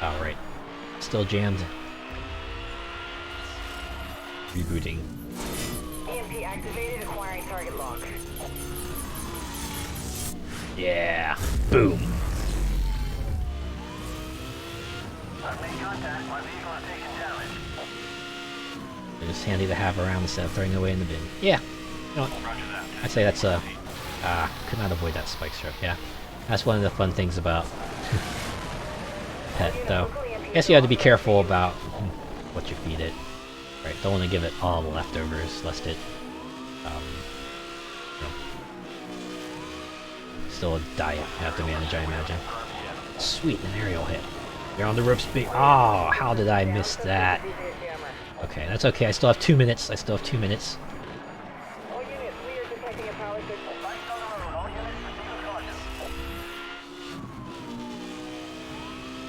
Alright. Still jammed. Rebooting. EMP activated. Acquiring target lock. Yeah! Boom! I've made contact. My vehicle is taking damage. They're just handy to have around instead of throwing away in the bin. Yeah! You know what? Roger that. I'd say that's a... could not avoid that spike strip, yeah. That's one of the fun things about pet, though. I guess you have to be careful about what you feed it. Right, don't want to give it all the leftovers, lest it, you know, still a diet you have to manage, I imagine. Sweet, an aerial hit. You're on the ropes, big. Oh, how did I miss that? Using his camera. Okay, that's okay. I still have 2 minutes. I still have 2 minutes. All units, we are detecting a power signal. Lights on the road. All units proceed with caution.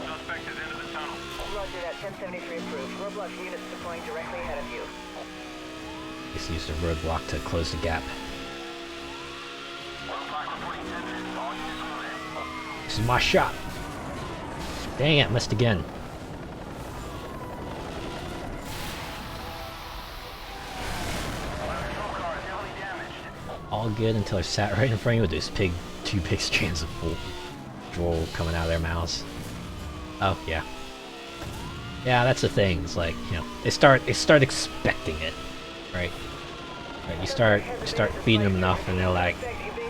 Suspect is into the tunnel. Roger that. 1073 approved. Roadblock units deploying directly ahead of you. Just used a roadblock to close the gap. Roadblock reporting 10 minutes. All units move in. This is my shot. Dang it, missed again. My patrol car is heavily damaged. All good until I sat right in front of you with those two big strands of drool coming out of their mouths. Oh yeah. Yeah, that's the thing. It's like, you know, they start expecting it, right? Right, you start feeding them enough, and they're like,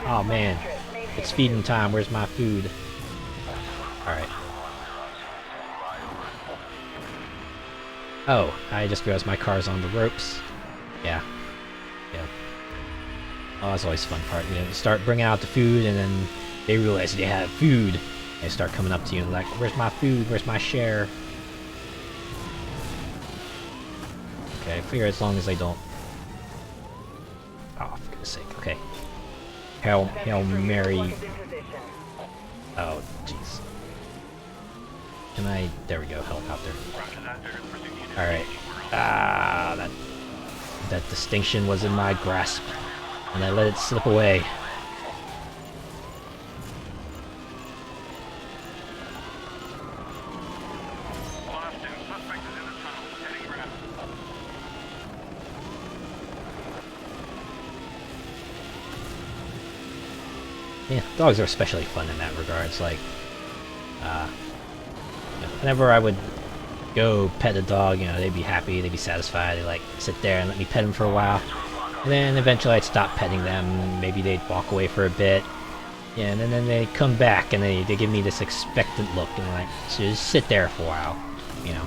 oh man, it's feeding time. Where's my food? All right. Oh, I just realized my car's on the ropes. Yeah. Yeah. Oh, that's always a fun part. You know, you start bringing out the food, and then they realize they have food. They start coming up to you and like, where's my food? Where's my share? Okay, I figure as long as they don't... Oh, for goodness sake. Okay. Hail Mary... Roadblock is in position. Oh, jeez. Can I... There we go, helicopter. Roger that. There's pursuit unit. Alright. Ah, that distinction was in my grasp, and I let it slip away. Lost him. Suspect is in the tunnel. Heading around. Yeah, dogs are especially fun in that regard. It's like, you know, whenever I would go pet a dog, you know, they'd be happy, they'd be satisfied, they'd like sit there and let me pet them for a while. And then eventually I'd stop petting them, maybe they'd walk away for a bit. Yeah, and then they'd come back and they give me this expectant look, and like, so just sit there for a while, you know.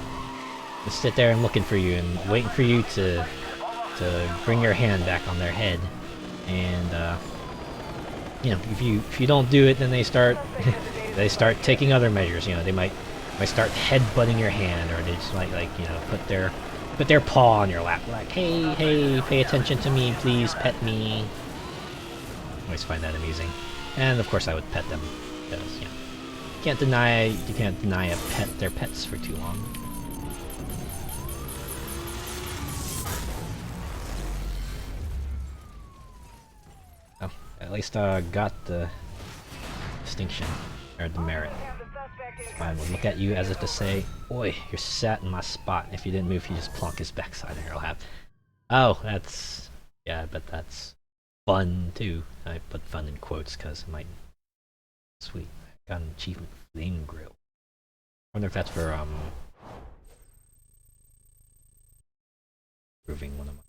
Just sit there and looking for you and waiting for you to bring your hand back on their head. And, you know, if you don't do it, then they start taking other measures. You know, they might start headbutting your hand, or they just might, like, you know, put their put their paw on your lap, like, hey, hey, pay attention to me, please, pet me. Always find that amusing. And of course I would pet them, because, you know, you can't deny a pet their pets for too long. Oh, at least I got the distinction, or the merit. I will look at you as if to say, "Oi, you're sat in my spot." And if you didn't move, he just plonk his backside on your lap. Oh, that's... yeah, but that's fun too. I put fun in quotes because it might... Sweet, I got an achievement, Flame Grill. I wonder if that's for, improving one of my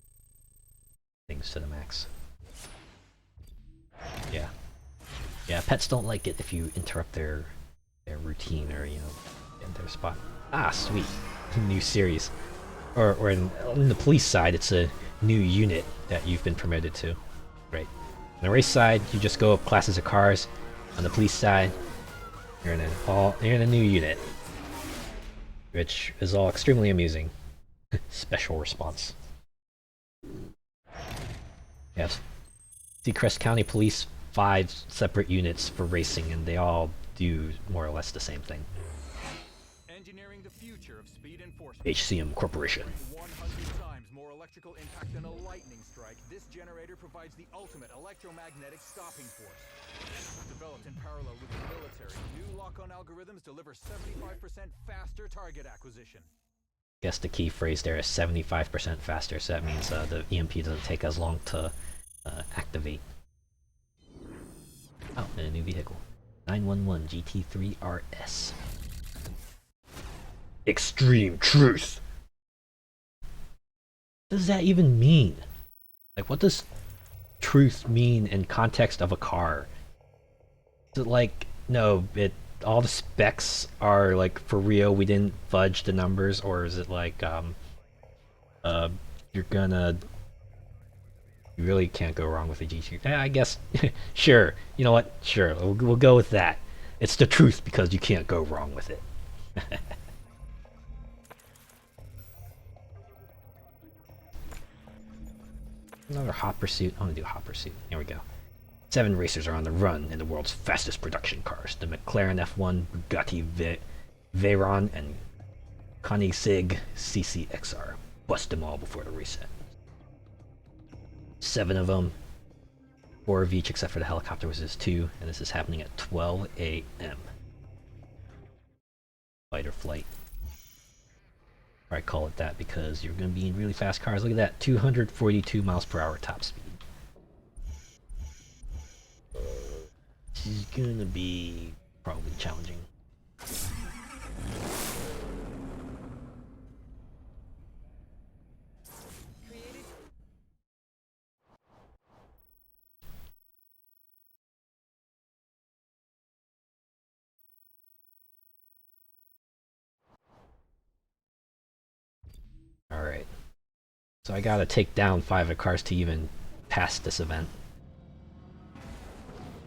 things to the max. Yeah. Yeah, pets don't like it if you interrupt their routine or, you know, in their spot. Ah, sweet. New series. Or in the police side, it's a new unit that you've been promoted to. Right. On the race side, you just go up classes of cars. On the police side, you're in a new unit. Which is all extremely amusing. Special response. Yes. Seacrest County Police, 5 separate units for racing, and they all do more or less the same thing. Engineering the future of speed enforcement. HCM Corporation. 100 times more electrical impact than a lightning strike, this generator provides the ultimate electromagnetic stopping force. Developed in parallel with the military, new lock-on algorithms deliver 75% faster target acquisition. Guess the key phrase there is 75% faster, so that means the EMP doesn't take as long to activate. Oh, and a new vehicle. 911 GT3 RS. Extreme Truth! What does that even mean? Like, what does truth mean in context of a car? Is it like, no, all the specs are like for real, we didn't fudge the numbers, or is it like, you really can't go wrong with a GT? I guess, sure, you know what, sure, we'll go with that. It's the truth because you can't go wrong with it. Another hot pursuit. I want to do a hot pursuit. Here we go. 7 racers are on the run in the world's fastest production cars. The McLaren F1, Bugatti Veyron, and Koenigsegg CCXR. Bust them all before the reset. 7 of them. 4 of each except for the helicopter, which is 2. And this is happening at 12 a.m. Fight or flight. I call it that because you're going to be in really fast cars. Look at that, 242 miles per hour top speed. This is going to be probably challenging. Alright. So I gotta take down 5 of the cars to even pass this event.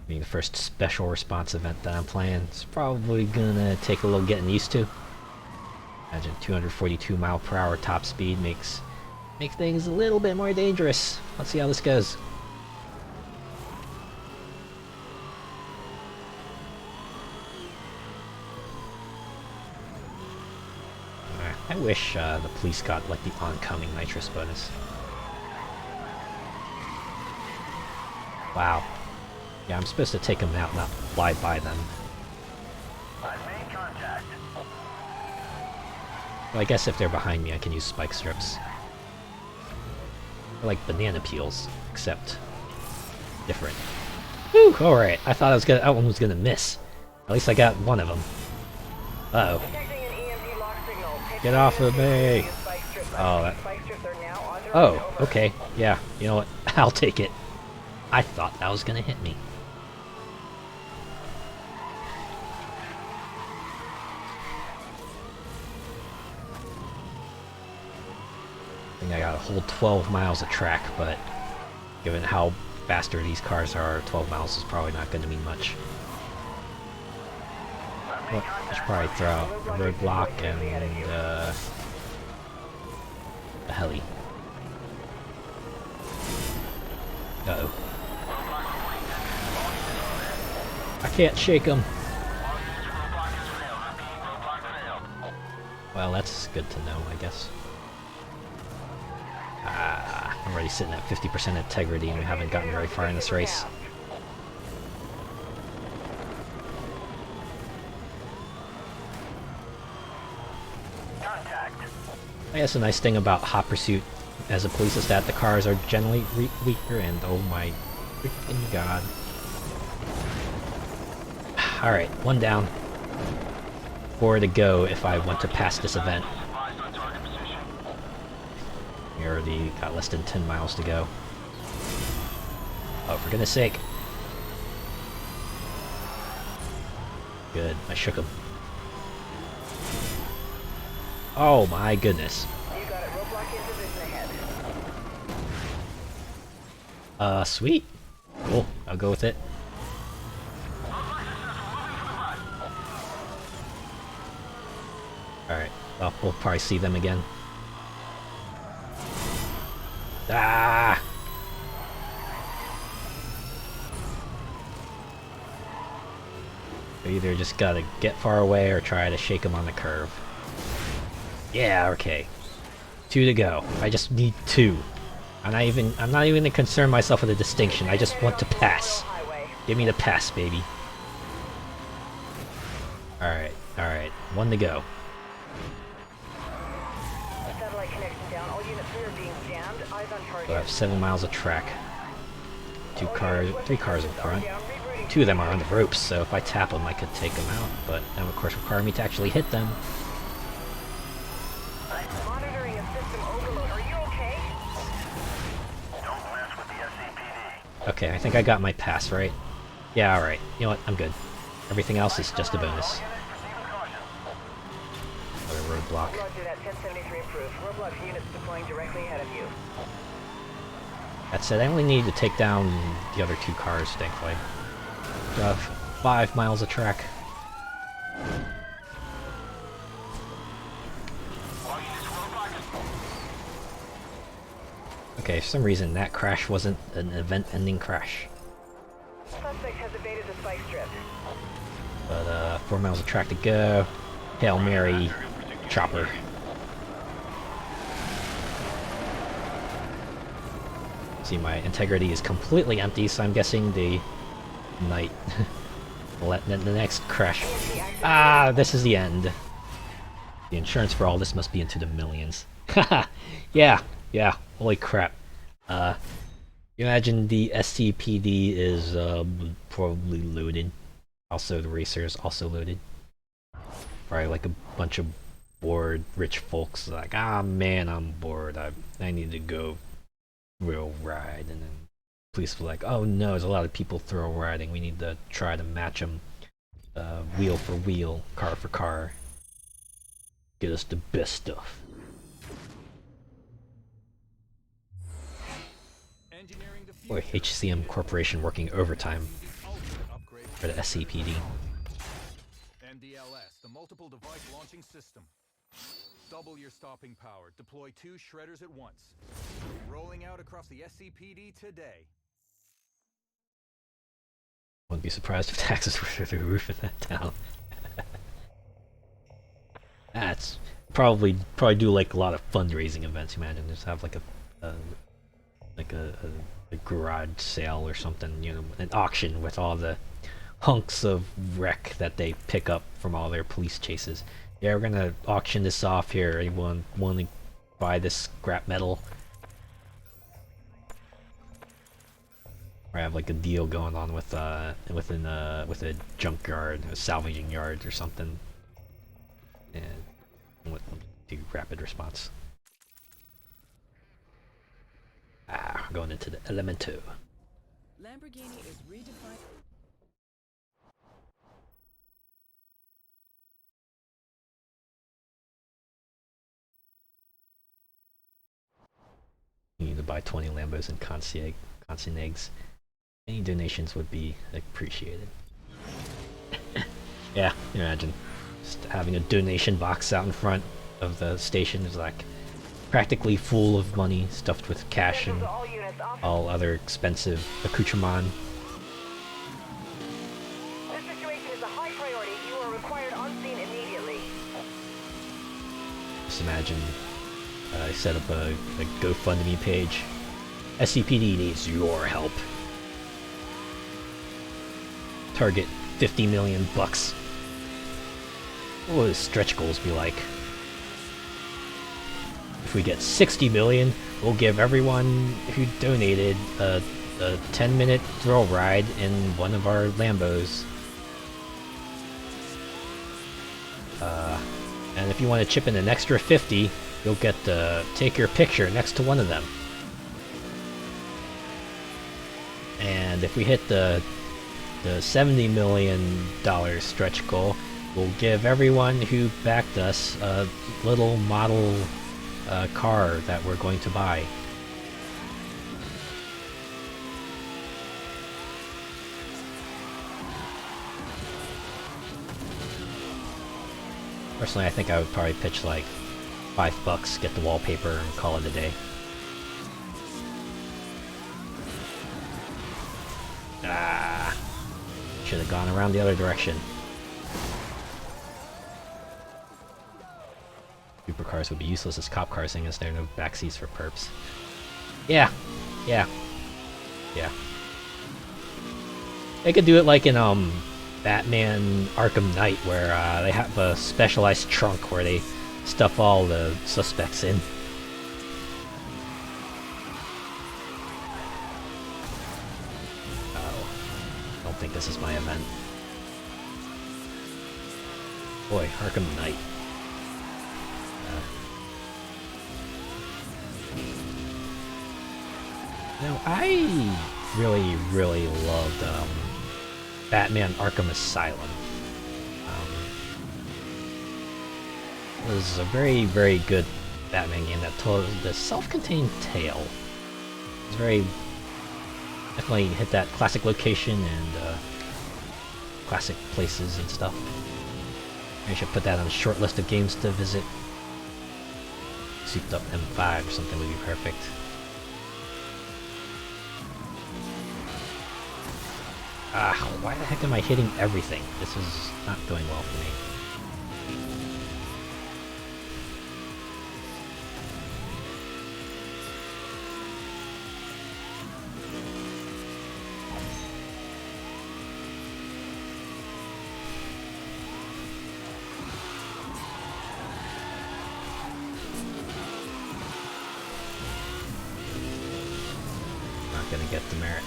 Being the first special response event that I'm playing, it's probably gonna take a little getting used to. Imagine 242 mile per hour top speed makes things a little bit more dangerous. Let's see how this goes. I wish the police got like the oncoming nitrous bonus. Wow. Yeah, I'm supposed to take them out, not fly by them. I've made contact. Well, I guess if they're behind me, I can use spike strips. They're like banana peels, except different. Whew, alright. I thought that one was gonna miss. At least I got one of them. Uh-oh. Detecting an EMP lock signal. Get off of me! Oh, that... Spike strips are now on their way Oh, over. okay. Yeah, you know what? I'll take it. I thought that was gonna hit me. I think I got a whole 12 miles of track, but given how faster these cars are, 12 miles is probably not gonna mean much. Well, I should probably throw out a roadblock and A heli. Uh-oh. I can't shake him. Well, that's good to know, I guess. I'm already sitting at 50% integrity and we haven't gotten very far in this race. I guess the nice thing about Hot Pursuit as a police is that the cars are generally weaker and oh my freaking god. Alright, one down. 4 to go if I want to pass this event. We already got less than 10 miles to go. Oh, for goodness sake. Good, I shook him. Oh my goodness. You got it. Roadblock in position ahead. Sweet. Cool, I'll go with it. Alright, well, we'll probably see them again. Ah! We either just gotta get far away or try to shake them on the curve. Yeah, okay. 2 to go. I just need 2. I'm not even gonna concern myself with a distinction. I just want to pass. Give me the pass, baby. Alright, alright. 1 to go. Satellite connection down. All units here are being jammed. Eyes on target. So I have 7 miles of track. 3 cars in front. 2 of them are on the ropes, so if I tap them I could take them out, but that would of course require me to actually hit them. Monitoring a system overload. Are you okay? Don't mess with the SCPD. Okay, I think I got my pass, right? Yeah, alright. You know what? I'm good. Everything else is just a bonus. Another roadblock. Roger that. 1073 approved. Roadblock units deploying directly ahead of you. That said, I only need to take down the other 2 cars, thankfully. 5 miles of track. Okay, for some reason that crash wasn't an event-ending crash. Suspect has evaded the spike strip. But 4 miles of track to go. Hail Mary, chopper. See, my integrity is completely empty, so I'm guessing the night. the next crash. Ah, this is the end. The insurance for all this must be into the millions. Haha, yeah, holy crap. You imagine the SCPD is probably loaded. Also, the racer is also loaded. Probably like a bunch of bored rich folks like, ah man, I'm bored. I need to go real ride, and then police were like, oh no, there's a lot of people thrill riding. We need to try to match them, wheel for wheel, car for car. Get us the best stuff. Boy, HCM Corporation working overtime for the SCPD. MDLS, the multiple device launching system. Double your stopping power. Deploy 2 shredders at once. Rolling out across the SCPD today. Wouldn't be surprised if taxes were through the roof in that town. That's probably do like a lot of fundraising events. Imagine just have like a garage sale or something, you know, an auction with all the hunks of wreck that they pick up from all their police chases. Yeah, we're gonna auction this off here. Anyone want to buy this scrap metal? Or have like a deal going on with with a junkyard, a salvaging yard or something. And do rapid response. Ah, we're going into the Elemento. Lamborghini is redefined. You need to buy 20 Lambos and consignags. Any donations would be appreciated. Yeah, imagine just having a donation box out in front of the station is like, practically full of money, stuffed with cash and All units off. all other expensive accoutrement. This situation is a high priority. You are required on scene immediately. Just imagine I set up a GoFundMe page. SCPD needs your help. Target 50 million bucks. What would stretch goals be like? If we get 60 million, we'll give everyone who donated a 10-minute thrill ride in one of our Lambos. And if you want to chip in an extra 50, you'll get to take your picture next to one of them. And if we hit the $70 million stretch goal, we'll give everyone who backed us a little model car that we're going to buy. Personally, I think I would probably pitch like $5, get the wallpaper, and call it a day. Ah, should have gone around the other direction. Supercars would be useless as cop cars, seeing as there are no backseats for perps. Yeah. They could do it like in Batman Arkham Knight, where they have a specialized trunk where they stuff all the suspects in. Oh, I don't think this is my event. Boy, Arkham Knight. Now, I really loved Batman Arkham Asylum. It was a very good Batman game that told the self-contained tale. It was very... definitely hit that classic location and classic places and stuff. I should put that on a short list of games to visit. Souped up M5 or something would be perfect. Ah, why the heck am I hitting everything? This is not going well for me. Not gonna get the merit.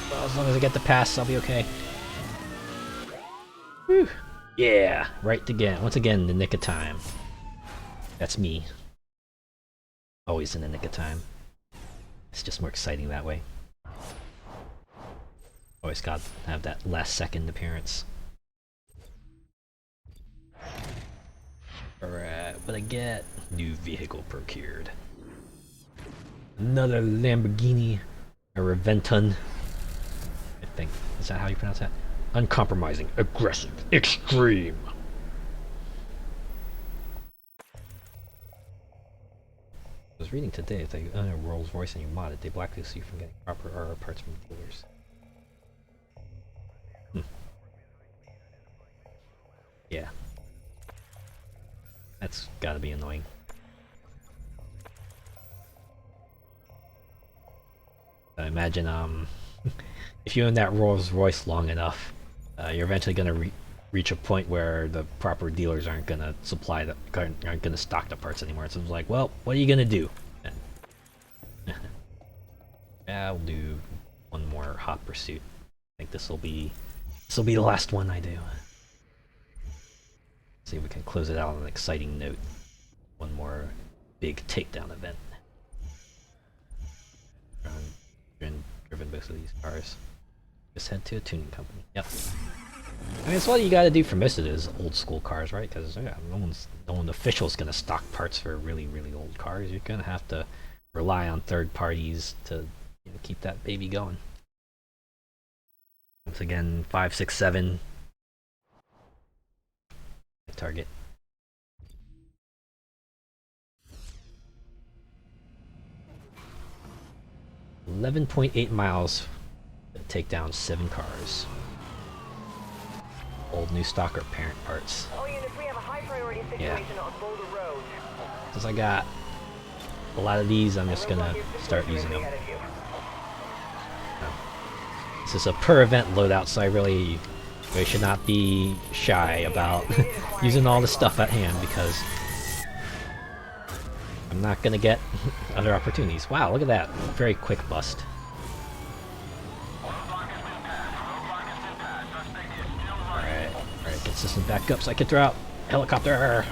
Well, as long as I get the pass, I'll be okay. Whew. Yeah, right again. Once again, the nick of time. That's me. Always in the nick of time. It's just more exciting that way. Always got to have that last second appearance. Alright, what I get? New vehicle procured. Another Lamborghini. A Reventon. I think. Is that how you pronounce that? Uncompromising, aggressive, extreme. I was reading today, if they own a Rolls Royce and you mod it, they blacklist you from getting proper RR parts from dealers. Yeah. That's gotta be annoying. I imagine, if you own that Rolls Royce long enough, you're eventually gonna reach a point where the proper dealers aren't gonna supply the aren't gonna stock the parts anymore. So it's like, well, what are you gonna do? Yeah, I'll do one more hot pursuit. I think this will be the last one I do. See if we can close it out on an exciting note. One more big takedown event. Driven both of these cars. Just head to a tuning company. Yep. I mean, it's what you gotta do for most of those old school cars, right? Because yeah, no one official is gonna stock parts for really old cars. You're gonna have to rely on third parties to keep that baby going. Once again, 5, 6, 7. Target. 11.8 miles to take down 7 cars. Old new stock or parent parts. All units, we have a high priority situation on Boulder Road. Since I got a lot of these, I'm just gonna start using them. This is a per event loadout, so I really should not be shy about using all the stuff at hand, because I'm not gonna get other opportunities. Wow, look at that. Very quick bust. Alright, get system back up so I can throw out helicopter!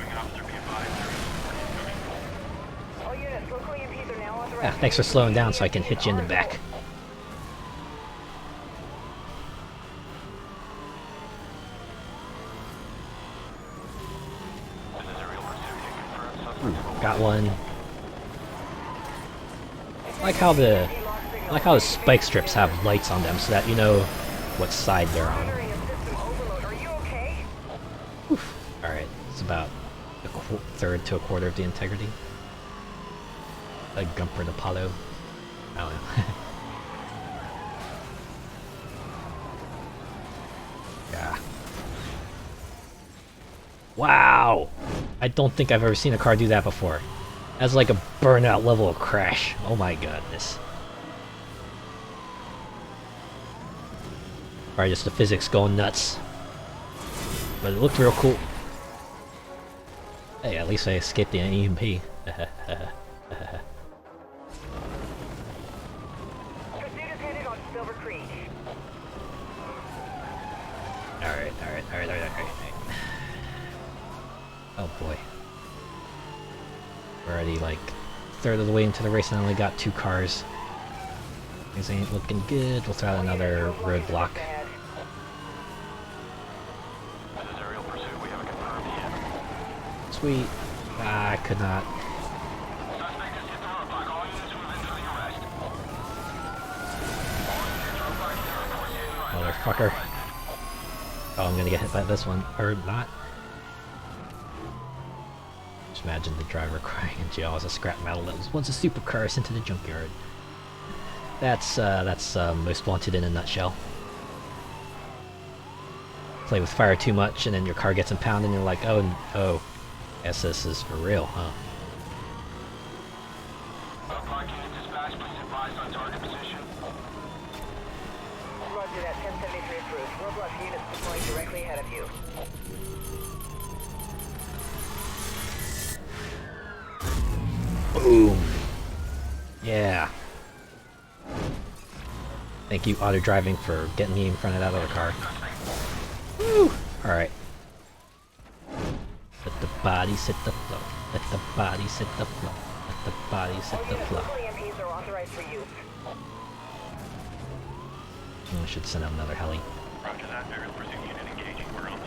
All units, local EMPs are now authorized. Ah, thanks for slowing down so I can hit you in the back. Got one. I like how the spike strips have lights on them so that you know what side they're on. Are you okay? Alright, it's about a third to a quarter of the integrity. Like Gumper and Apollo. I don't know. Yeah. Wow! I don't think I've ever seen a car do that before. That's like a burnout level of crash. Oh my goodness. Alright, just the physics going nuts. But it looked real cool. Hey, at least I escaped the EMP. Pursuit is headed on Silver Creek. Alright. Oh boy. We're already like a third of the way into the race and I only got 2 cars. Things ain't looking good. We'll throw out another roadblock. This is aerial pursuit. We have a confirmed hit. Sweet. Ah, I could not. Suspect has hit the roadblock. All units move in for the arrest. Motherfucker. Oh, I'm gonna get hit by this one. Or not. Just imagine the driver crying in jail as a scrap metal that was once a supercar sent to the junkyard. That's Most Wanted in a nutshell. Play with fire too much and then your car gets impounded and you're like, oh, guess this is for real, huh? Roadblock unit dispatch. Please advise on target position. Roger that, 1073 approved. Roadblock units deploying directly ahead of you. Boom. Yeah. Thank you, auto driving, for getting me in front of that other car. Woo! Alright. Let the bodies hit the floor. Let the bodies hit the floor. Let the bodies hit the floor. Local EMPs are authorized for use. I should send out another heli. Roger that. Aerial pursuit unit engaging. We're on the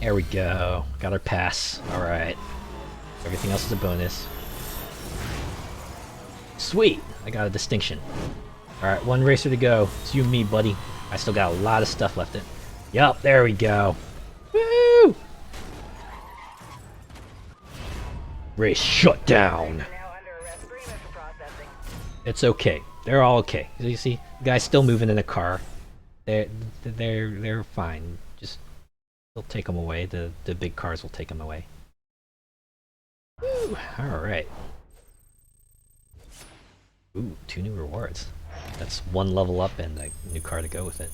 There we go. Got our pass. Alright. Everything else is a bonus. Sweet! I got a distinction. Alright, one racer to go. It's you and me, buddy. I still got a lot of stuff left in. Yup, there we go. Woo! Race shut down. Now under arrest. Agreement for processing. It's okay. They're all okay. You see, the guy's still moving in a car. They're fine. Just they'll take them away. The big cars will take them away. Woo! All right. Ooh, 2 new rewards. That's 1 level up and a new car to go with it.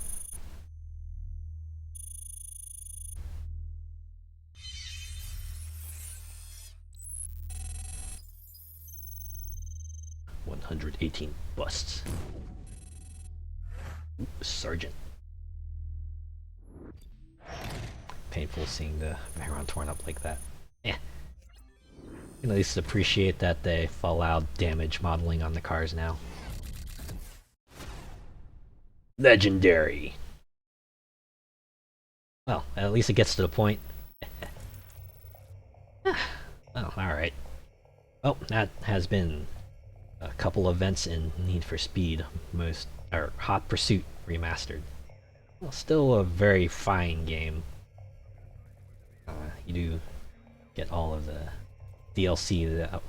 $118 busts. Ooh, Sergeant. Painful seeing the Veyron torn up like that. Yeah. You can at least appreciate that they allowed damage modeling on the cars now. Legendary. Well, at least it gets to the point. Oh, alright. Oh, that has been a couple events in Need for Speed, Hot Pursuit Remastered. Well, still a very fine game. You do get all of the DLC,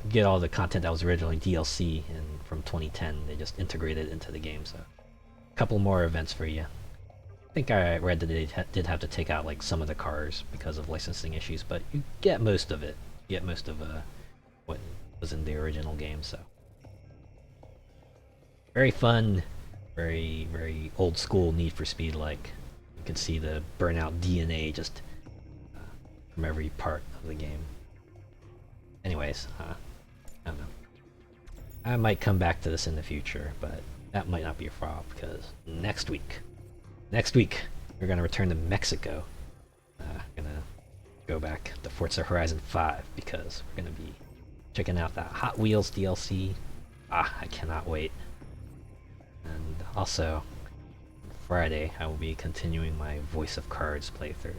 get all the content that was originally DLC and from 2010. They just integrated it into the game, so a couple more events for you. I think I read that they did have to take out like some of the cars because of licensing issues, but you get most of it. You get most of what was in the original game, so very fun, very old school Need for Speed like. You can see the Burnout DNA just from every part of the game. Anyways, I don't know. I might come back to this in the future, but that might not be a problem because next week we're gonna return to Mexico. Gonna go back to Forza Horizon 5 because we're gonna be checking out that Hot Wheels DLC. I cannot wait. And also, Friday I will be continuing my Voice of Cards playthrough.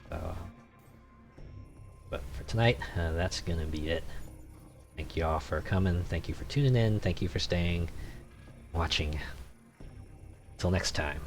So, but for tonight, that's gonna be it. Thank you all for coming. Thank you for tuning in. Thank you for staying, watching. Until next time.